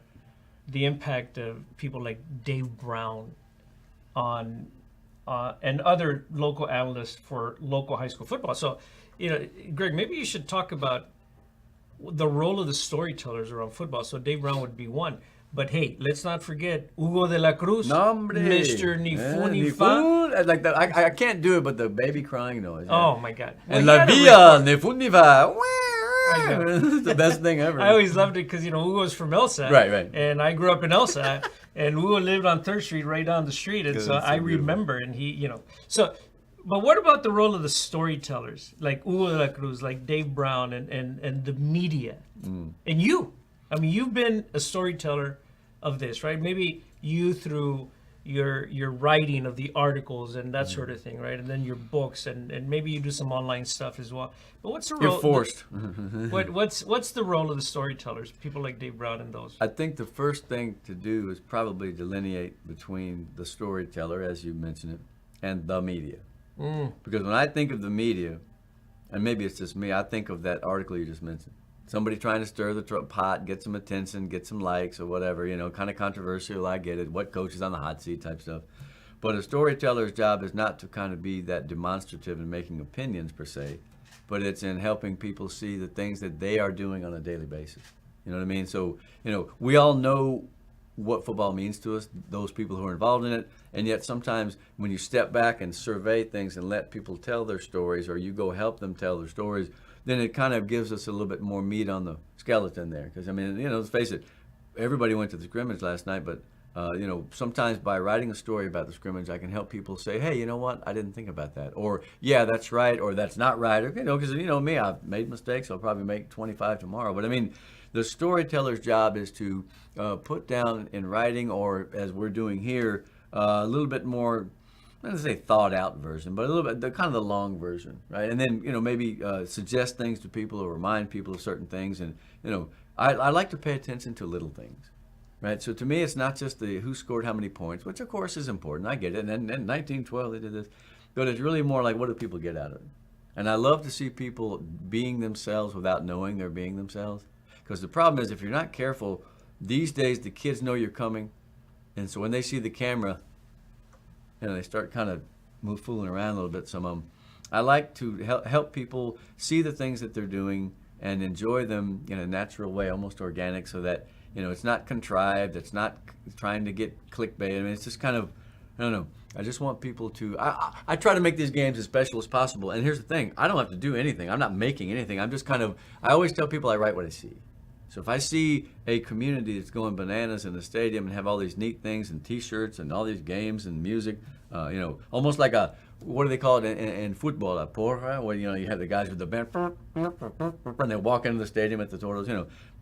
the impact of people like Dave Brown on and other local analysts for local high school football. So, Greg, maybe you should talk about the role of the storytellers around football. So Dave Brown would be one. But hey, let's not forget Hugo de la Cruz, Mr. Nifu Nifa. Like that, I can't do it, but the baby crying noise. Oh my God! And La Villa Nifu Nifa. It's the best thing ever. I always loved it because Hugo's from Elsa, right, and I grew up in Elsa, and Hugo lived on 3rd Street, right down the street, and so I remember. And he, so. But what about the role of the storytellers, like Hugo de la Cruz, like Dave Brown, and the media, and you? I mean, you've been a storyteller of this, right? Maybe you through your writing of the articles and that sort of thing, right? And then your books, and maybe you do some online stuff as well. But what's the role? You're forced. What's the role of the storytellers, people like Dave Brown and those? I think the first thing to do is probably delineate between the storyteller, as you mentioned it, and the media. Because when I think of the media, and maybe it's just me, I think of that article you just mentioned. Somebody trying to stir the pot, get some attention, get some likes or whatever, kind of controversial, I get it. What coach is on the hot seat type stuff. But a storyteller's job is not to kind of be that demonstrative in making opinions per se, but it's in helping people see the things that they are doing on a daily basis. You know what I mean? So, we all know what football means to us, those people who are involved in it, and yet sometimes when you step back and survey things and let people tell their stories, or you go help them tell their stories, then it kind of gives us a little bit more meat on the skeleton there. Because, let's face it, everybody went to the scrimmage last night, but, sometimes by writing a story about the scrimmage, I can help people say, hey, you know what, I didn't think about that. Or, yeah, that's right, or that's not right. Or, because, me, I've made mistakes. I'll probably make 25 tomorrow. But, the storyteller's job is to put down in writing, or as we're doing here, a little bit more, I'm not going to say thought out version, but a little bit, the kind of the long version, right? And then, maybe suggest things to people or remind people of certain things. And, I like to pay attention to little things, right? So to me, it's not just the who scored how many points, which of course is important. I get it. And then in 1912, they did this. But it's really more like, what do people get out of it? And I love to see people being themselves without knowing they're being themselves. Because the problem is, if you're not careful, these days the kids know you're coming. And so when they see the camera, they start kind of fooling around a little bit, some of them. I like to help people see the things that they're doing and enjoy them in a natural way, almost organic, so that, it's not contrived, it's not trying to get clickbait. I mean, it's just kind of, I don't know. I just want people to, I try to make these games as special as possible. And here's the thing, I don't have to do anything. I'm not making anything. I'm just kind of, I always tell people I write what I see. So if I see a community that's going bananas in the stadium and have all these neat things and T-shirts and all these games and music, almost like what do they call it in football, a porra, where, you have the guys with the band, and they walk into the stadium at the Toros,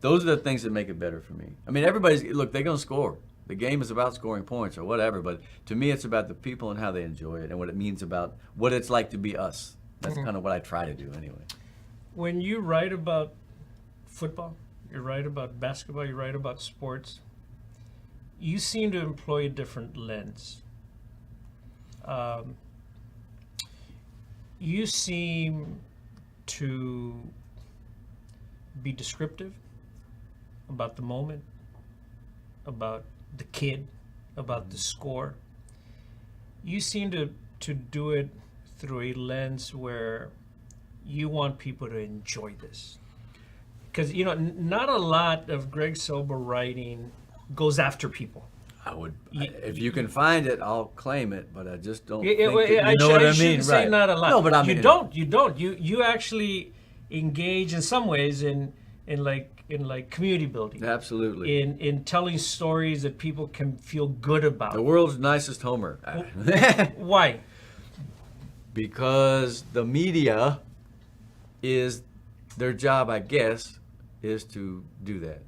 those are the things that make it better for me. I mean, they're going to score. The game is about scoring points or whatever, but to me it's about the people and how they enjoy it and what it means about what it's like to be us. That's kind of what I try to do anyway. When you write about football, you write about basketball, you write about sports, you seem to employ a different lens. You seem to be descriptive about the moment, about the kid, about the score. You seem to do it through a lens where you want people to enjoy this. Because, not a lot of Greg Selber writing goes after people. I would, if you can find it, I'll claim it, but I just don't Yeah, think well, that, I you know what I mean, shouldn't say right? not a lot. No, but I mean, you don't. You actually engage in some ways in community building. Absolutely. In telling stories that people can feel good about. The world's nicest Homer. Why? Because the media is, their job, I guess, is to do that.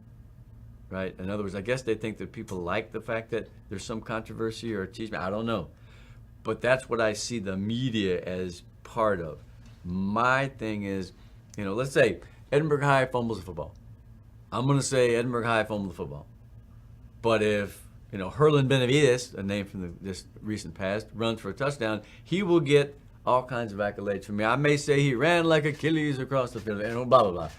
Right? In other words, I guess they think that people like the fact that there's some controversy or achievement. I don't know. But that's what I see the media as part of. My thing is, let's say Edinburgh High fumbles a football. I'm going to say Edinburgh High fumbled the football. But if, Herlin Benavides, a name from this recent past, runs for a touchdown, he will get all kinds of accolades from me. I may say he ran like Achilles across the field, blah, blah, blah.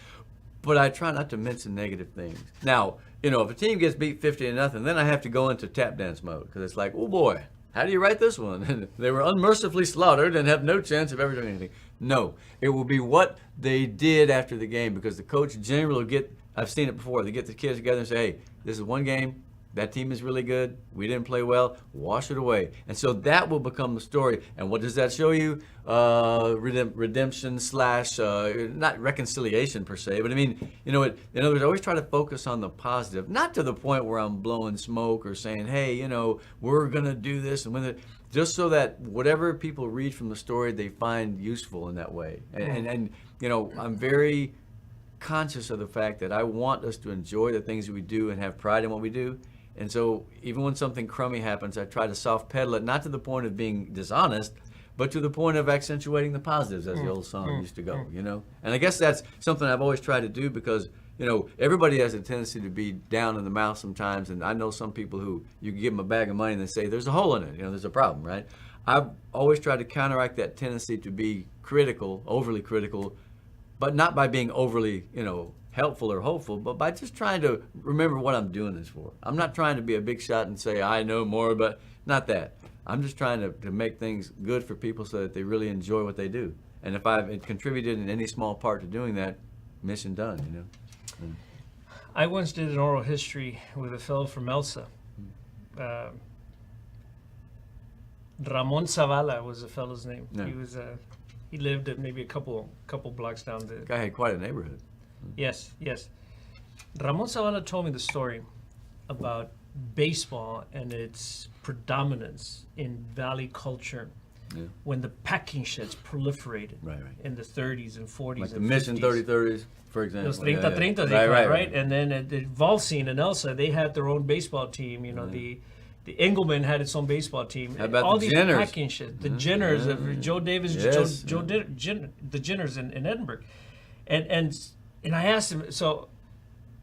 But I try not to mention negative things. Now, if a team gets beat 50-0, then I have to go into tap dance mode, because it's like, oh boy, how do you write this one? And they were unmercifully slaughtered and have no chance of ever doing anything. No, it will be what they did after the game, because the coach generally will I've seen it before, they get the kids together and say, hey, this is one game, that team is really good, we didn't play well, wash it away. And so that will become the story. And what does that show you? Redemption / not reconciliation per se, but I mean, in other words, I always try to focus on the positive, not to the point where I'm blowing smoke or saying, hey, we're going to do this and with it, just so that whatever people read from the story, they find useful in that way. And I'm very conscious of the fact that I want us to enjoy the things that we do and have pride in what we do. And so even when something crummy happens, I try to soft pedal it, not to the point of being dishonest, but to the point of accentuating the positives, as the old song used to go, And I guess that's something I've always tried to do, because, everybody has a tendency to be down in the mouth sometimes. And I know some people who you can give them a bag of money and they say, there's a hole in it, there's a problem, right? I've always tried to counteract that tendency to be critical, overly critical, but not by being overly, helpful or hopeful, but by just trying to remember what I'm doing this for. I'm not trying to be a big shot and say, I know more, but not that. I'm just trying to make things good for people so that they really enjoy what they do. And if I've contributed in any small part to doing that, mission done, I once did an oral history with a fellow from Elsa. Ramon Zavala was the fellow's name. Yeah. He lived at maybe a couple blocks down the. Guy had quite a neighborhood. Yes. Ramon Zavala told me the story about baseball and its predominance in Valley culture when the packing sheds proliferated in the 30s and 40s like and the 50s. Mission 30-30s, for example. Those 30-30s, right? And then at the Valsine in Elsa, they had their own baseball team. The Engelman had its own baseball team. How about all the these Jenners? packing sheds, the Jenners, of Joe Davis, Yes. the Jenners in Edinburgh, and I asked him, so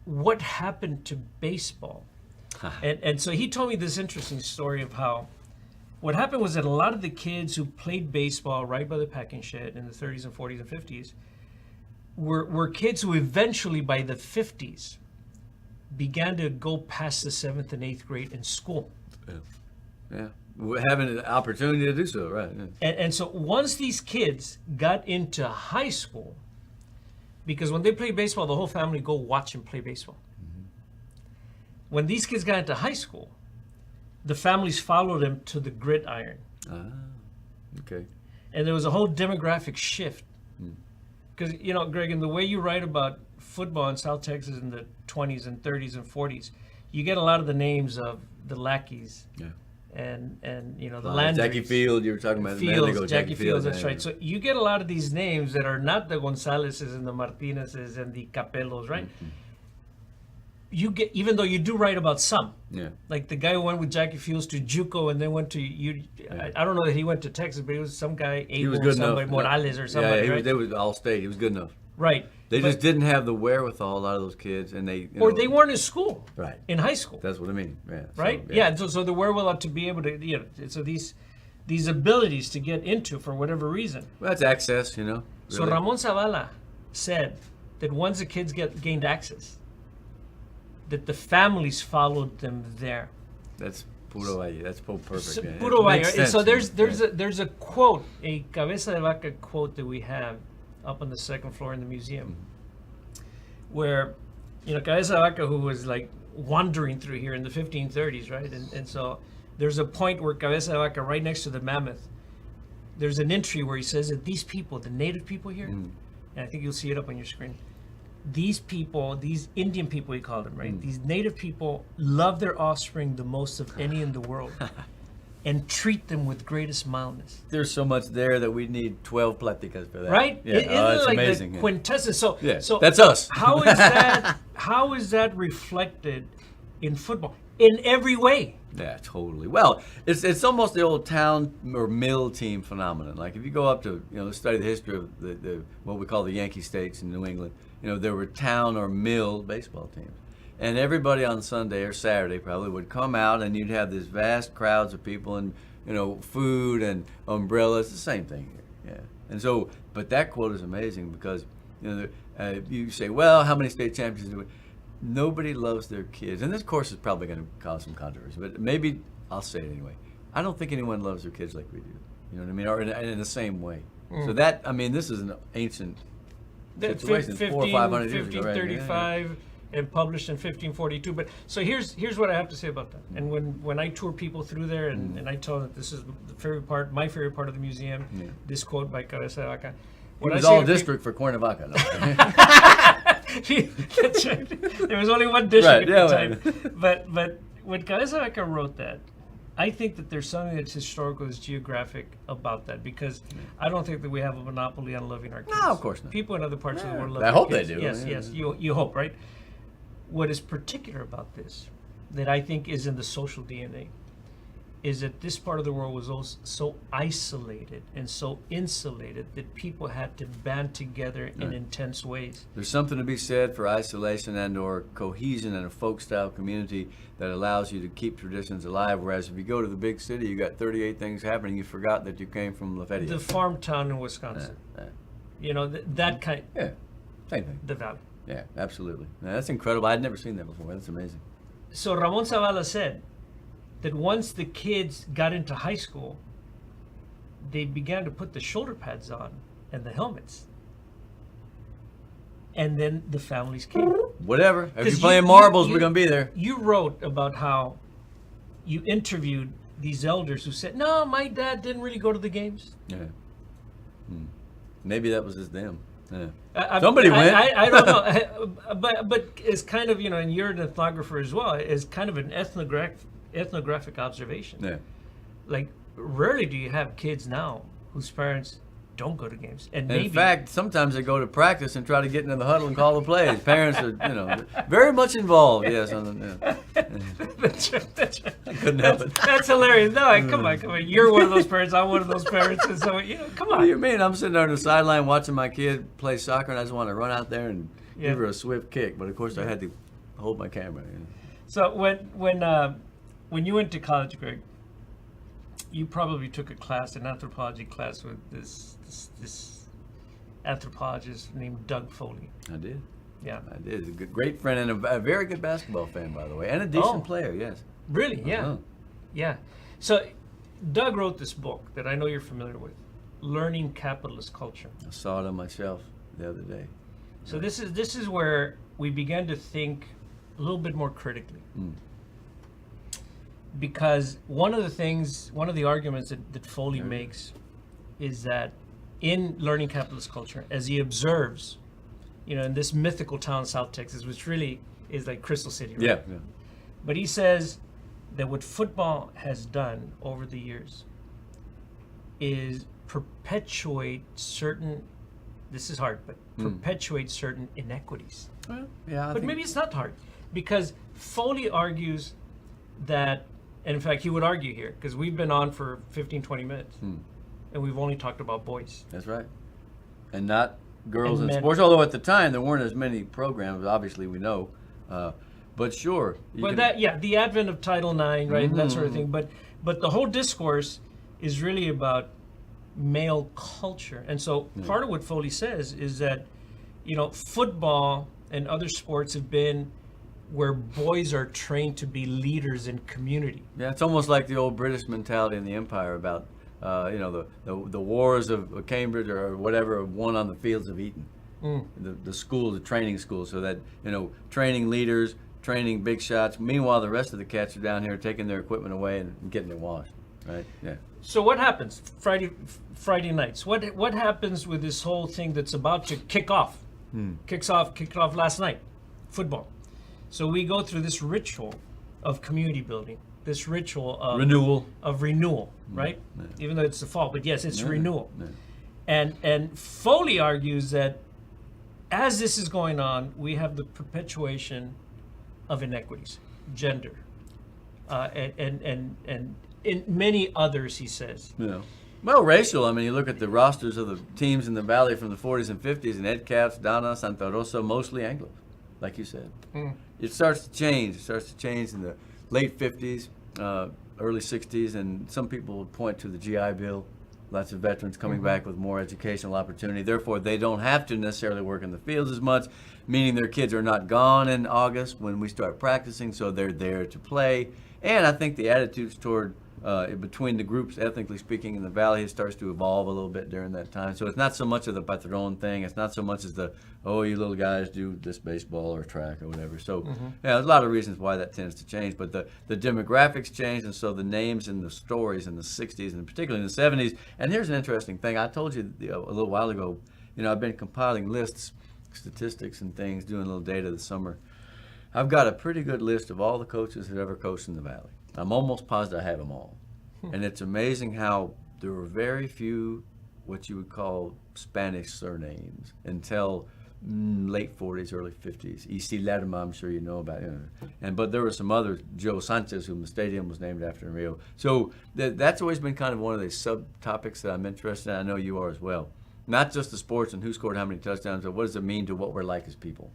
what happened to baseball? and so he told me this interesting story of how what happened was that a lot of the kids who played baseball right by the packing shed in the 30s and 40s and 50s were kids who eventually, by the 50s, began to go past the 7th and 8th grade in school. Yeah. We're having an opportunity to do so, right? Yeah. And so once these kids got into high school, because when they play baseball, the whole family go watch them play baseball. When these kids got into high school, the families followed them to the gridiron. Ah, okay. And there was a whole demographic shift. Because, you know, Greg, in the way you write about football in South Texas in the 20s and 30s and 40s, you get a lot of the names of the lackeys. Yeah. And you know, the Landrys. Jackie Field, you were talking about. Fields, Jackie Fields, that's right. So you get a lot of these names that are not the Gonzaleses and the Martinezes and the Capelos, right? You get, even though you do write about some. Yeah. Like the guy who went with Jackie Fields to JUCO and then went to I don't know that he went to Texas, but he was some guy, He was good somebody, enough. Morales or somebody, Yeah, right? they was all state. He was good enough. Right. They just didn't have the wherewithal, a lot of those kids, and they they weren't in school. Right. In high school. That's what I mean. Yeah. Right? So, Yeah. So the wherewithal to be able to, you know, so these abilities to get into for whatever reason. Well, that's access, you know. So really. Ramon Zavala said that once the kids gained access, that the families followed them there. That's puro ahí. That's perfect. So, yeah. puro It makes vaya. And sense, so yeah. there's a quote, a cabeza de vaca quote that we have up on the second floor in the museum, where, you know, cabeza de vaca, who was like wandering through here in the 1530s, right? And so there's a point where cabeza de vaca, right next to the mammoth, there's an entry where he says that these people, the native people here, and I think you'll see it up on your screen, these people, these Indian people, he called them, right? These native people love their offspring the most of any in the world and treat them with greatest mildness. There's so much there that we need 12 Pláticas for that. Right? Yeah. Isn't Oh, it it's like amazing. the yeah. quintessence? So, Yeah, so that's us. How is that? How is that reflected in football in every way? Yeah, totally. Well, it's almost the old town or mill team phenomenon. Like if you go up to study the history of the what we call the Yankee states in New England, there were town or mill baseball teams, and everybody on Sunday or Saturday probably would come out, and you'd have these vast crowds of people and food and umbrellas. The same thing here. Yeah, and so but that quote is amazing because you say, well, how many state champions do we? Nobody loves their kids, and this course is probably going to cause some controversy, but maybe I'll say it anyway. I don't think anyone loves their kids like we do. You know what I mean? Or in the same way. So that, this is an ancient situation, 400 or 500 years ago, right? 1535 and published in 1542. But so here's what I have to say about that. And when I tour people through there, and I tell them that this is my favorite part of the museum, this quote by Cabeza de Vaca. It was all district for Cuernavaca. That's right. There was only one district Right, at the yeah, time. But when Cabeza de Vaca wrote that, I think that there's something that's historical, that's geographic about that, because I don't think that we have a monopoly on loving our kids. No, of course not. People in other parts of the world love I their hope kids. they do. Yes, Yeah. yes. You hope, right? What is particular about this, that I think is in the social DNA, is that this part of the world was also so isolated and so insulated that people had to band together in intense ways. There's something to be said for isolation and or cohesion in a folk-style community that allows you to keep traditions alive, whereas if you go to the big city, you got 38 things happening, you forgot that you came from Lafayette. The farm town in Wisconsin. That kind. Yeah, same thing. The valley. Yeah, absolutely. Yeah, that's incredible. I'd never seen that before. That's amazing. So Ramon Zavala said that once the kids got into high school, they began to put the shoulder pads on and the helmets. And then the families came. Whatever. If 'Cause you're playing marbles, we're going to be there. You wrote about how you interviewed these elders who said, no, my dad didn't really go to the games. Yeah. Maybe that was just them. Yeah. Somebody went. I don't know. But it's kind of, and you're an ethnographer as well, it's kind of an ethnographic observation. Yeah. Like, rarely do you have kids now whose parents don't go to games. And maybe, in fact, sometimes they go to practice and try to get into the huddle and call the plays. Parents are, very much involved. Yes. That's right. I couldn't help it. That's hilarious. No, come on. You're one of those parents. I'm one of those parents. And so, come on. What do you mean? I'm sitting there on the sideline watching my kid play soccer, and I just want to run out there and give her a swift kick. But of course, I had to hold my camera. So when you went to college, Greg, you probably took an anthropology class with this anthropologist named Doug Foley. I did. Yeah. I did. He's a great friend and a very good basketball fan, by the way, and a decent player. Yes. Really? Yeah. Uh-huh. Yeah. So Doug wrote this book that I know you're familiar with, Learning Capitalist Culture. I saw it on my shelf the other day. So this is where we began to think a little bit more critically. Because one of the arguments that Foley makes is that in Learning Capitalist Culture, as he observes, in this mythical town, South Texas, which really is like Crystal City, right? Yeah. But he says that what football has done over the years is perpetuate certain, this is hard, but perpetuate certain inequities. Well, yeah. But maybe it's not hard, because Foley argues that, and in fact, he would argue here, because we've been on for 15, 20 minutes, and we've only talked about boys. That's right. And not girls And in men. sports, although at the time there weren't as many programs, obviously we know. But sure. But the advent of Title IX, right, and that sort of thing. But the whole discourse is really about male culture. And so part of what Foley says is that, football and other sports have been where boys are trained to be leaders in community. Yeah, it's almost like the old British mentality in the Empire about, the wars of Cambridge or whatever won on the fields of Eton. The training school, so that, training leaders, training big shots. Meanwhile, the rest of the cats are down here taking their equipment away and getting it washed, right? Yeah. So what happens Friday nights? What happens with this whole thing that's about to kick off? Kicked off last night, football. So we go through this ritual of community building, this ritual of renewal, right? Yeah. Even though it's the fall, but yes, it's renewal. Yeah. And Foley argues that as this is going on, we have the perpetuation of inequities, gender, and in many others, he says. Yeah. Well, racial. I mean, you look at the rosters of the teams in the Valley from the 40s and 50s, and Ed Caps, Donna, Santa Rosa, mostly Anglo, like you said. It starts to change. It starts to change in the late 50s, early 60s, and some people would point to the GI Bill. Lots of veterans coming back with more educational opportunity. Therefore, they don't have to necessarily work in the fields as much, meaning their kids are not gone in August when we start practicing, so they're there to play. And I think the attitudes toward between the groups, ethnically speaking, in the Valley, it starts to evolve a little bit during that time. So it's not so much of the patron thing. It's not so much as the, you little guys do this baseball or track or whatever. So there's a lot of reasons why that tends to change. But the demographics change, and so the names and the stories in the 60s and particularly in the 70s. And here's an interesting thing. I told you a little while ago, I've been compiling lists, statistics and things, doing a little data this summer. I've got a pretty good list of all the coaches that ever coached in the Valley. I'm almost positive I have them all. And it's amazing how there were very few what you would call Spanish surnames until late 40s, early 50s. E.C. Lerma, I'm sure you know about. But there were some others, Joe Sanchez, whom the stadium was named after in Rio. So that's always been kind of one of the subtopics that I'm interested in. I know you are as well. Not just the sports and who scored how many touchdowns, but what does it mean to what we're like as people.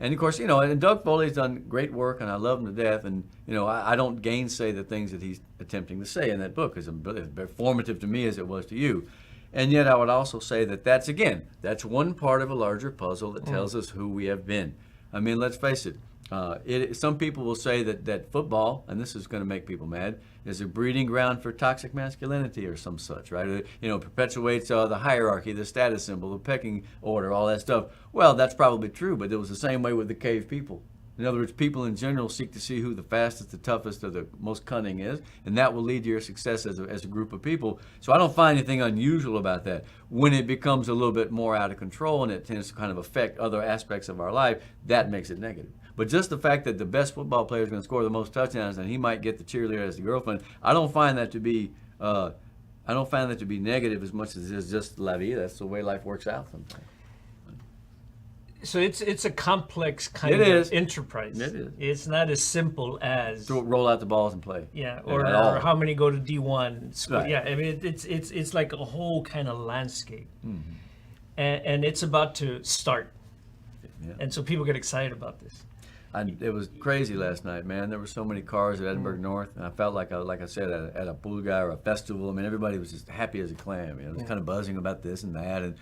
And of course, and Doug Foley's done great work, and I love him to death. And I don't gainsay the things that he's attempting to say in that book, as very formative to me as it was to you. And yet, I would also say that that's one part of a larger puzzle that tells us who we have been. I mean, let's face it. Some people will say that football, and this is going to make people mad, is a breeding ground for toxic masculinity or some such, right? Perpetuates the hierarchy, the status symbol, the pecking order, all that stuff. Well, that's probably true, but it was the same way with the cave people. In other words, people in general seek to see who the fastest, the toughest, or the most cunning is, and that will lead to your success as a group of people. So I don't find anything unusual about that. When it becomes a little bit more out of control and it tends to kind of affect other aspects of our life, that makes it negative. But just the fact that the best football player is going to score the most touchdowns and he might get the cheerleader as the girlfriend, I don't find that to be negative as much as it is just la vida. That's the way life works out sometimes. So it's a complex kind of enterprise. It is. It's not as simple as roll out the balls and play. Yeah, or how many go to D1. Right. Yeah, I mean it's like a whole kind of landscape, and it's about to start, and so people get excited about this. It was crazy last night, man. There were so many cars at Edinburgh North, and I felt like I said, at a pulga or a festival. I mean, everybody was just happy as a clam. It was kind of buzzing about this and that, and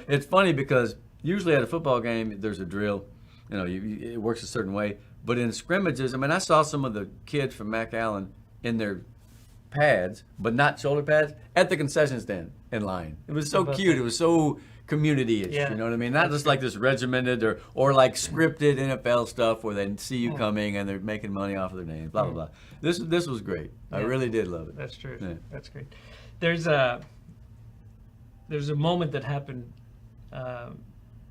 it's funny because usually at a football game there's a drill. It works a certain way, but in scrimmages, I mean, I saw some of the kids from McAllen in their pads, but not shoulder pads, at the concession stand in line. It was so cute. It was so community-ish, Yeah. you know what I mean? Not just like this regimented or like scripted NFL stuff where they see you coming and they're making money off of their names, blah, blah, blah. This was great. I Yeah. really did love it. That's true. Yeah. That's great. There's a moment that happened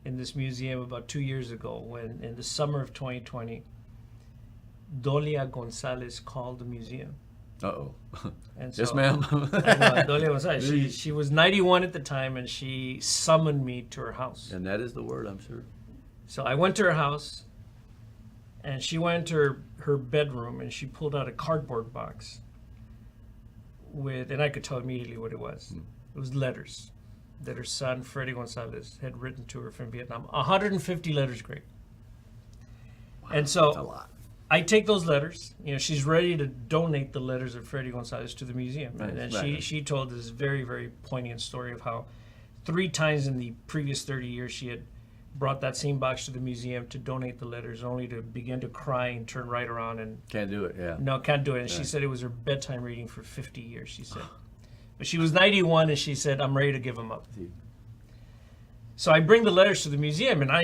in this museum about 2 years ago when, in the summer of 2020, Dolia Gonzalez called the museum. Uh-oh. And Yes, so- ma'am. I know, Dolia Gonzalez. She was 91 at the time, and she summoned me to her house. And that is the word, I'm sure. So I went to her house, and she went to her bedroom, and she pulled out a cardboard box with, and I could tell immediately what it was. It was letters that her son, Freddie Gonzalez, had written to her from Vietnam. 150 letters, Greg. And That's a so lot. I take those letters. You know, she's ready to donate the letters of Freddie Gonzalez to the museum. Right, And then right. she told this very, very poignant story of how 3 times in the previous 30 years she had brought that same box to the museum to donate the letters, only to begin to cry and turn right around and Can't do it, yeah. no, can't do it. And she Right. said it was her bedtime reading for 50 years, she said. But she was 91 and she said, I'm ready to give them up. See. So I bring the letters to the museum and I,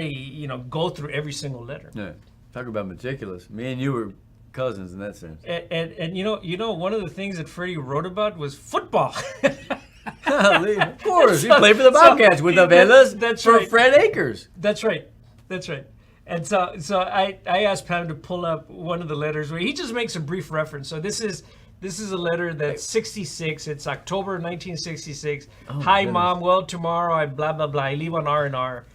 go through every single letter. Yeah. Talk about meticulous. Me and you were cousins in that sense. And one of the things that Freddie wrote about was football. Of course, he played for the Bobcats with the Velas that's for right. Fred Akers. That's right. And so I asked Pam to pull up one of the letters where he just makes a brief reference. So this is a letter that's 66. It's October 1966. Hi, goodness. Mom. Well, tomorrow I blah, blah, blah. I leave on R&R.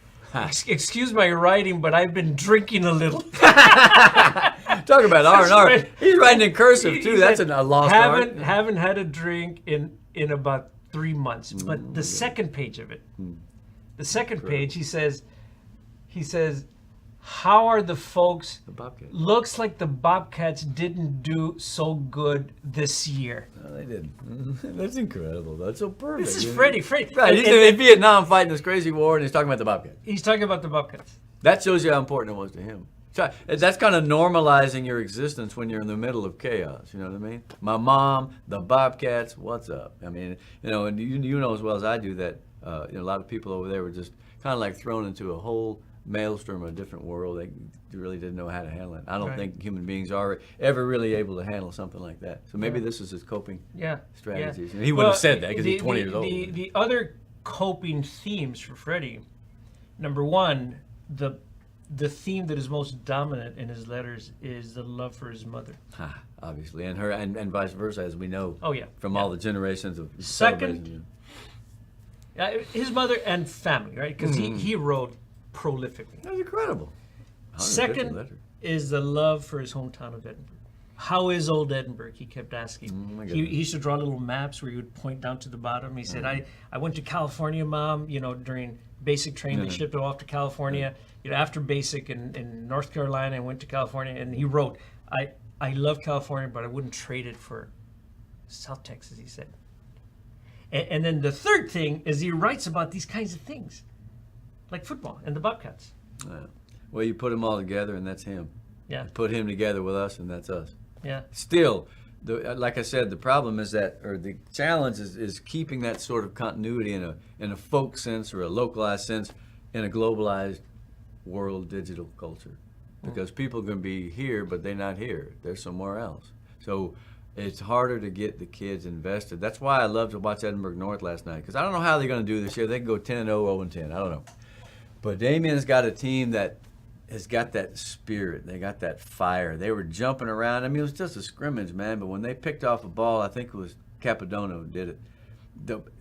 Excuse my writing, but I've been drinking a little. Talk about R&R. right. He's writing in cursive, He too. said, That's a lost art. Haven't had a drink in about 3 months. But the second page of it, the second page, he says, how are the folks? The Bobcats. Looks like the Bobcats didn't do so good this year. No, they didn't. That's incredible. That's so perfect. This is you know? Freddie. Right, he's in Vietnam fighting this crazy war, and he's talking about the Bobcats. He's talking about the Bobcats. That shows you how important it was to him. So that's kind of normalizing your existence when you're in the middle of chaos. You know what I mean? My mom, the Bobcats, what's up? I mean, and you know as well as I do that a lot of people over there were just kind of like thrown into a whole maelstrom of a different world. They really didn't know how to handle it. I don't Right. think human beings are ever really able to handle something like that. So maybe this is his coping Yeah. strategies. Yeah. And he wouldn't have said that because he's 20 years old. The other coping themes for Freddie, number one, the theme that is most dominant in his letters is the love for his mother. Obviously, and her and vice versa, as we know Oh yeah. from all the generations of Second, celebrations. His mother and family, right? Because he wrote prolifically. That was incredible. 150 Second letter. is the love for his hometown of Edinburgh. How is old Edinburgh? He kept asking. my He goodness. used to draw little maps where he would point down to the bottom. He said, I went to California, Mom, during basic training. They shipped it off to California. After basic in North Carolina, I went to California. And he wrote, I love California, but I wouldn't trade it for South Texas, he said. And then the third thing is he writes about these kinds of things, like football and the Bobcats. Well, you put them all together, and that's him. Yeah, Put him together with us, and that's us. yeah. Still, like I said, the problem is that, or the challenge is keeping that sort of continuity in a folk sense or a localized sense in a globalized world digital culture. Because people are going to be here, but they're not here. They're somewhere else. So it's harder to get the kids invested. That's why I love to watch Edinburgh North last night, because I don't know how they're going to do this year. They can go 10-0, 0-10. I don't know. But Damien's got a team that has got that spirit. They got that fire. They were jumping around. I mean, it was just a scrimmage, man. But when they picked off a ball, I think it was Capodono who did it.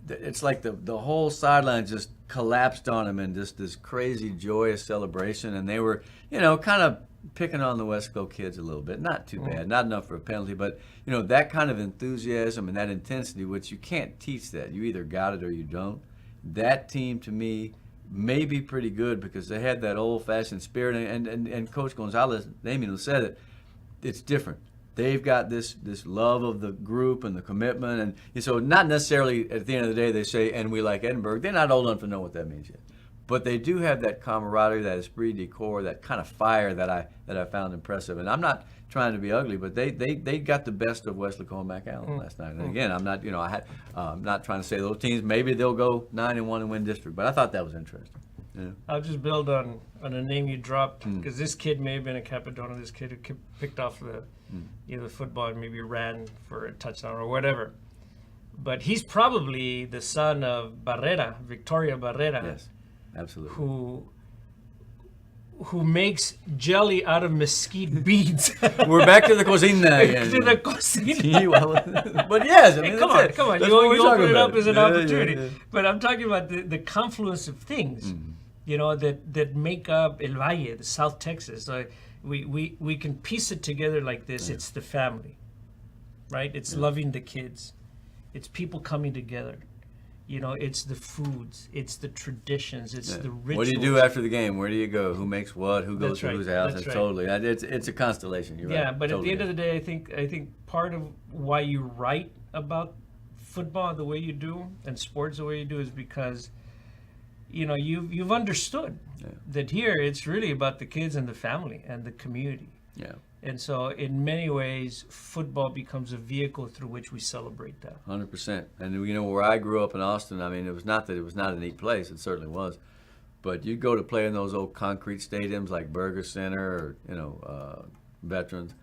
It's like the whole sideline just collapsed on them in just this crazy, joyous celebration. And they were, kind of picking on the Wesco kids a little bit. Not too bad. Not enough for a penalty. But, that kind of enthusiasm and that intensity, which you can't teach that. You either got it or you don't. That team, to me, may be pretty good because they had that old-fashioned spirit. And Coach Gonzalez, Damien said it, it's different. They've got this love of the group and the commitment. And so not necessarily at the end of the day they say, and we like Edinburgh. They're not old enough to know what that means yet. But they do have that camaraderie, that esprit de corps, that kind of fire that I found impressive. And I'm not trying to be ugly, but they got the best of Wesley Cole and McAllen last night. And again, I'm not I'm not trying to say those teams maybe they'll go 9-1 and win district, but I thought that was interesting. Yeah. I'll just build on a name you dropped, because this kid may have been a Capadona. This kid who picked off the football and maybe ran for a touchdown or whatever. But he's probably the son of Victoria Barrera. Yes, absolutely. Who makes jelly out of mesquite beads. We're back to the cocina again. To the cocina. But yes, I mean, Hey, come on. That's You what we're open talking it up about. as an Yeah, opportunity. yeah. But I'm talking about the confluence of things, that make up El Valle, the South Texas. Like we can piece it together like this. It's the family, right? It's loving the kids. It's people coming together. It's the foods. It's the traditions. It's the rituals. What do you do after the game? Where do you go? Who makes what? Who goes That's to right. whose house? That's It's right. totally. It's a constellation. You're Yeah, right. but Totally. at the end of the day, I think part of why you write about football the way you do and sports the way you do is because you've understood that here it's really about the kids and the family and the community. Yeah. And so in many ways, football becomes a vehicle through which we celebrate that. 100%. And where I grew up in Austin, I mean, it was not that it was not a neat place. It certainly was. But you go to play in those old concrete stadiums like Burger Center or Veterans,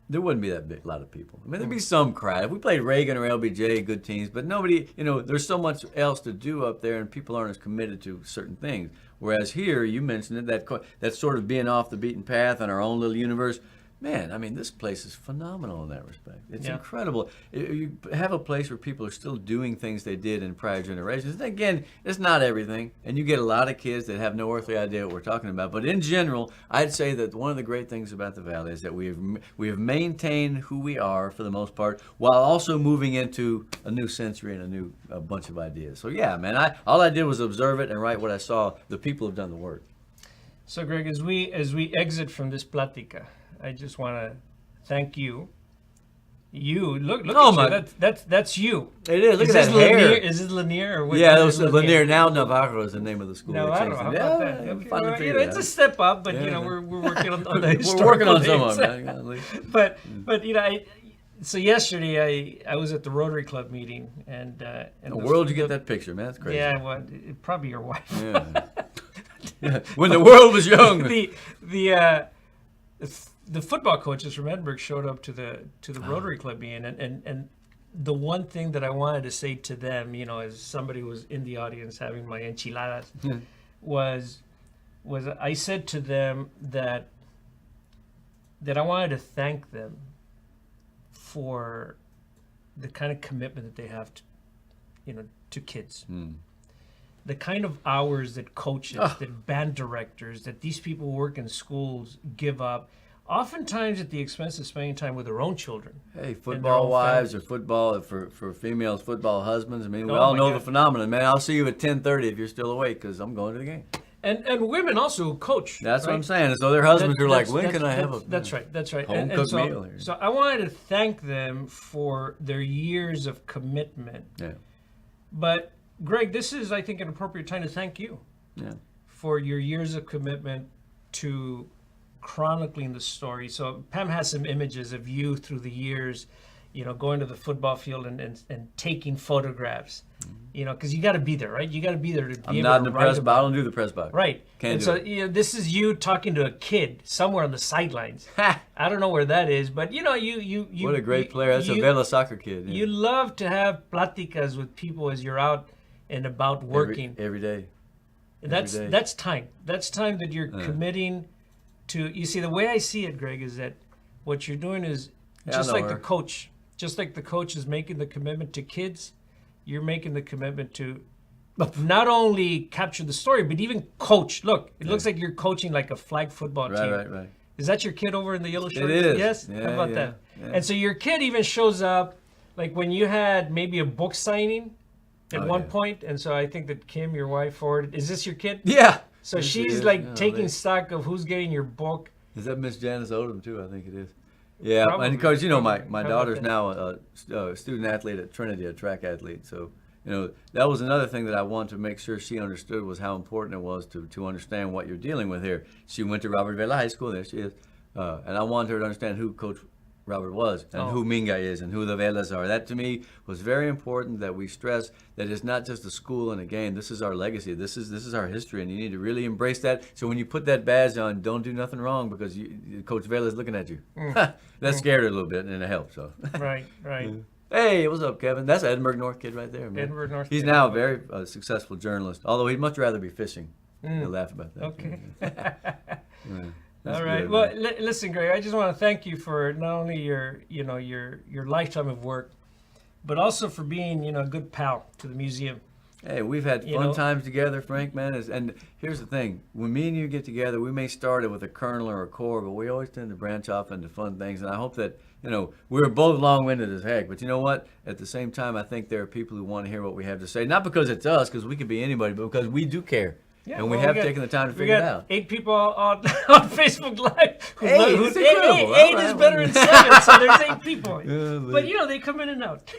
there wouldn't be that lot of people. I mean, there'd be some crowd. If we played Reagan or LBJ, good teams, but nobody. There's so much else to do up there, and people aren't as committed to certain things. Whereas here, you mentioned it, that sort of being off the beaten path in our own little universe. Man, I mean, this place is phenomenal in that respect. It's incredible. You have a place where people are still doing things they did in prior generations. And again, it's not everything, and you get a lot of kids that have no earthly idea what we're talking about. But in general, I'd say that one of the great things about the Valley is that we have maintained who we are for the most part, while also moving into a new century and a bunch of ideas. So yeah, man, all I did was observe it and write what I saw. The people have done the work. So Greg, as we exit from this Plática, I just want to thank you. You look Oh, at you. That's you. It is. Look Is at this that Lanier? hair. Is this Lanier? Or what? Yeah, that Is was it Lanier. Now Navarro is the name of the school. No, They I don't changed know. it. How about Yeah, that? yeah, Okay, finally well, figured it it's out. a step up, but Yeah. we're working on the We're historical working on some names. of them. But so yesterday I was at the Rotary Club meeting and The world, you get that picture, man. That's crazy. Yeah, well, probably your wife. Yeah. Yeah. When the world was young. The football coaches from Edinburgh showed up to the Rotary Club meeting, and the one thing that I wanted to say to them, as somebody who was in the audience having my enchiladas, was I said to them that I wanted to thank them for the kind of commitment that they have to kids. The kind of hours that coaches, that band directors, that these people who work in schools give up, oftentimes at the expense of spending time with their own children. Hey, their football own wives or families. football for females, football husbands. I mean, we Oh, all my know God. the phenomenon, man. I'll see you at 10:30 if you're still awake because I'm going to the game. And women also who coach. That's what right? I'm saying. So their husbands are like, when That's- can I have a That's right. That's right. home And cooked so, meal here? So I wanted to thank them for their years of commitment. Yeah, But Greg, this is, I think, an appropriate time to thank you yeah. for your years of commitment to chronicling the story. So Pam has some images of you through the years, going to the football field and taking photographs, because you got to be there, right? You got to be there to be I'm able not in to the write press about box. I it. don't do the press box. Right. Can't and do so it. this is you talking to a kid somewhere on the sidelines. I don't know where that is, but you What a great player. That's a Vela soccer kid. Yeah. You love to have pláticas with people as you're out and about working. Every day. And that's day. that's time. That's time that you're committing to. You see, the way I see it, Greg, is that what you're doing is Yeah, just I know like the her. coach. Just like the coach is making the commitment to kids, you're making the commitment to not only capture the story, but even coach. Look, it looks like you're coaching like a flag football team. Right. Is that your kid over in the yellow shirt? is. Yes? Yeah, How about yeah, that? yeah. And so your kid even shows up, like when you had maybe a book signing at one yeah. point, and so I think that Kim, your wife, forwarded. Is this your kid? Yeah. So Yes, it she's is. like Yeah, taking they- stock of who's getting your book. Is that Miss Janice Odom too? I think it is. Yeah, Probably, and because my probably. my How daughter's about now a student athlete at Trinity, a track athlete. So that was another thing that I wanted to make sure she understood was how important it was to understand what you're dealing with here. She went to Robert Vela High School. There she is. And I wanted her to understand who Coach Robert was and who Minga is and who the Velas are. That to me was very important, that we stress that it's not just a school and a game. This is our legacy. This is our history, and you need to really embrace that. So when you put that badge on, don't do nothing wrong, because Coach Vela is looking at you. That scared her a little bit, and it helped. So. Right. Hey, what's up, Kevin? That's an Edinburgh North kid right there, man. Edinburgh North. He's now a very successful journalist, although he'd much rather be fishing. He'll laugh about that. Okay. That's All right. good, Well, man. listen, Greg. I just want to thank you for not only your lifetime of work, but also for being a good pal to the museum. Hey, we've had fun times together, Frank, man. And here's the thing. When me and you get together, we may start it with a kernel or a core, but we always tend to branch off into fun things. And I hope that, we're both long-winded as heck. But you know what? At the same time, I think there are people who want to hear what we have to say. Not because it's us, because we could be anybody, but because we do care. Yeah, and we have taken the time to we figure it got out. 8 people on Facebook Live. Hey, it's incredible. Eight All is right, better well. than 7, so there's 8 people. Yeah, But they come in and out.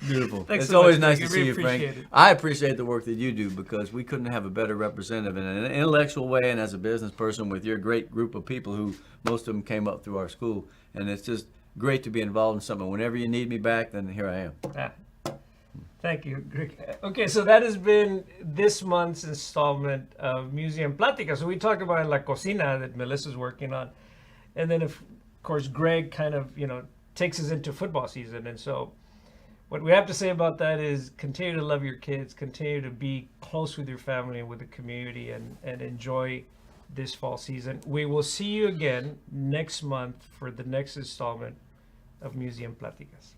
Beautiful. Thanks It's so always much, nice to Greg. see We you, Frank. appreciate it. I appreciate the work that you do, because we couldn't have a better representative in an intellectual way and as a business person with your great group of people who most of them came up through our school. And it's just great to be involved in something. Whenever you need me back, then here I am. Thank you, Greg. Okay, so that has been this month's installment of Museum Pláticas. So we talked about La Cocina that Melissa's working on. And then, of course, Greg kind of, takes us into football season. And so what we have to say about that is continue to love your kids, continue to be close with your family and with the community, and enjoy this fall season. We will see you again next month for the next installment of Museum Pláticas.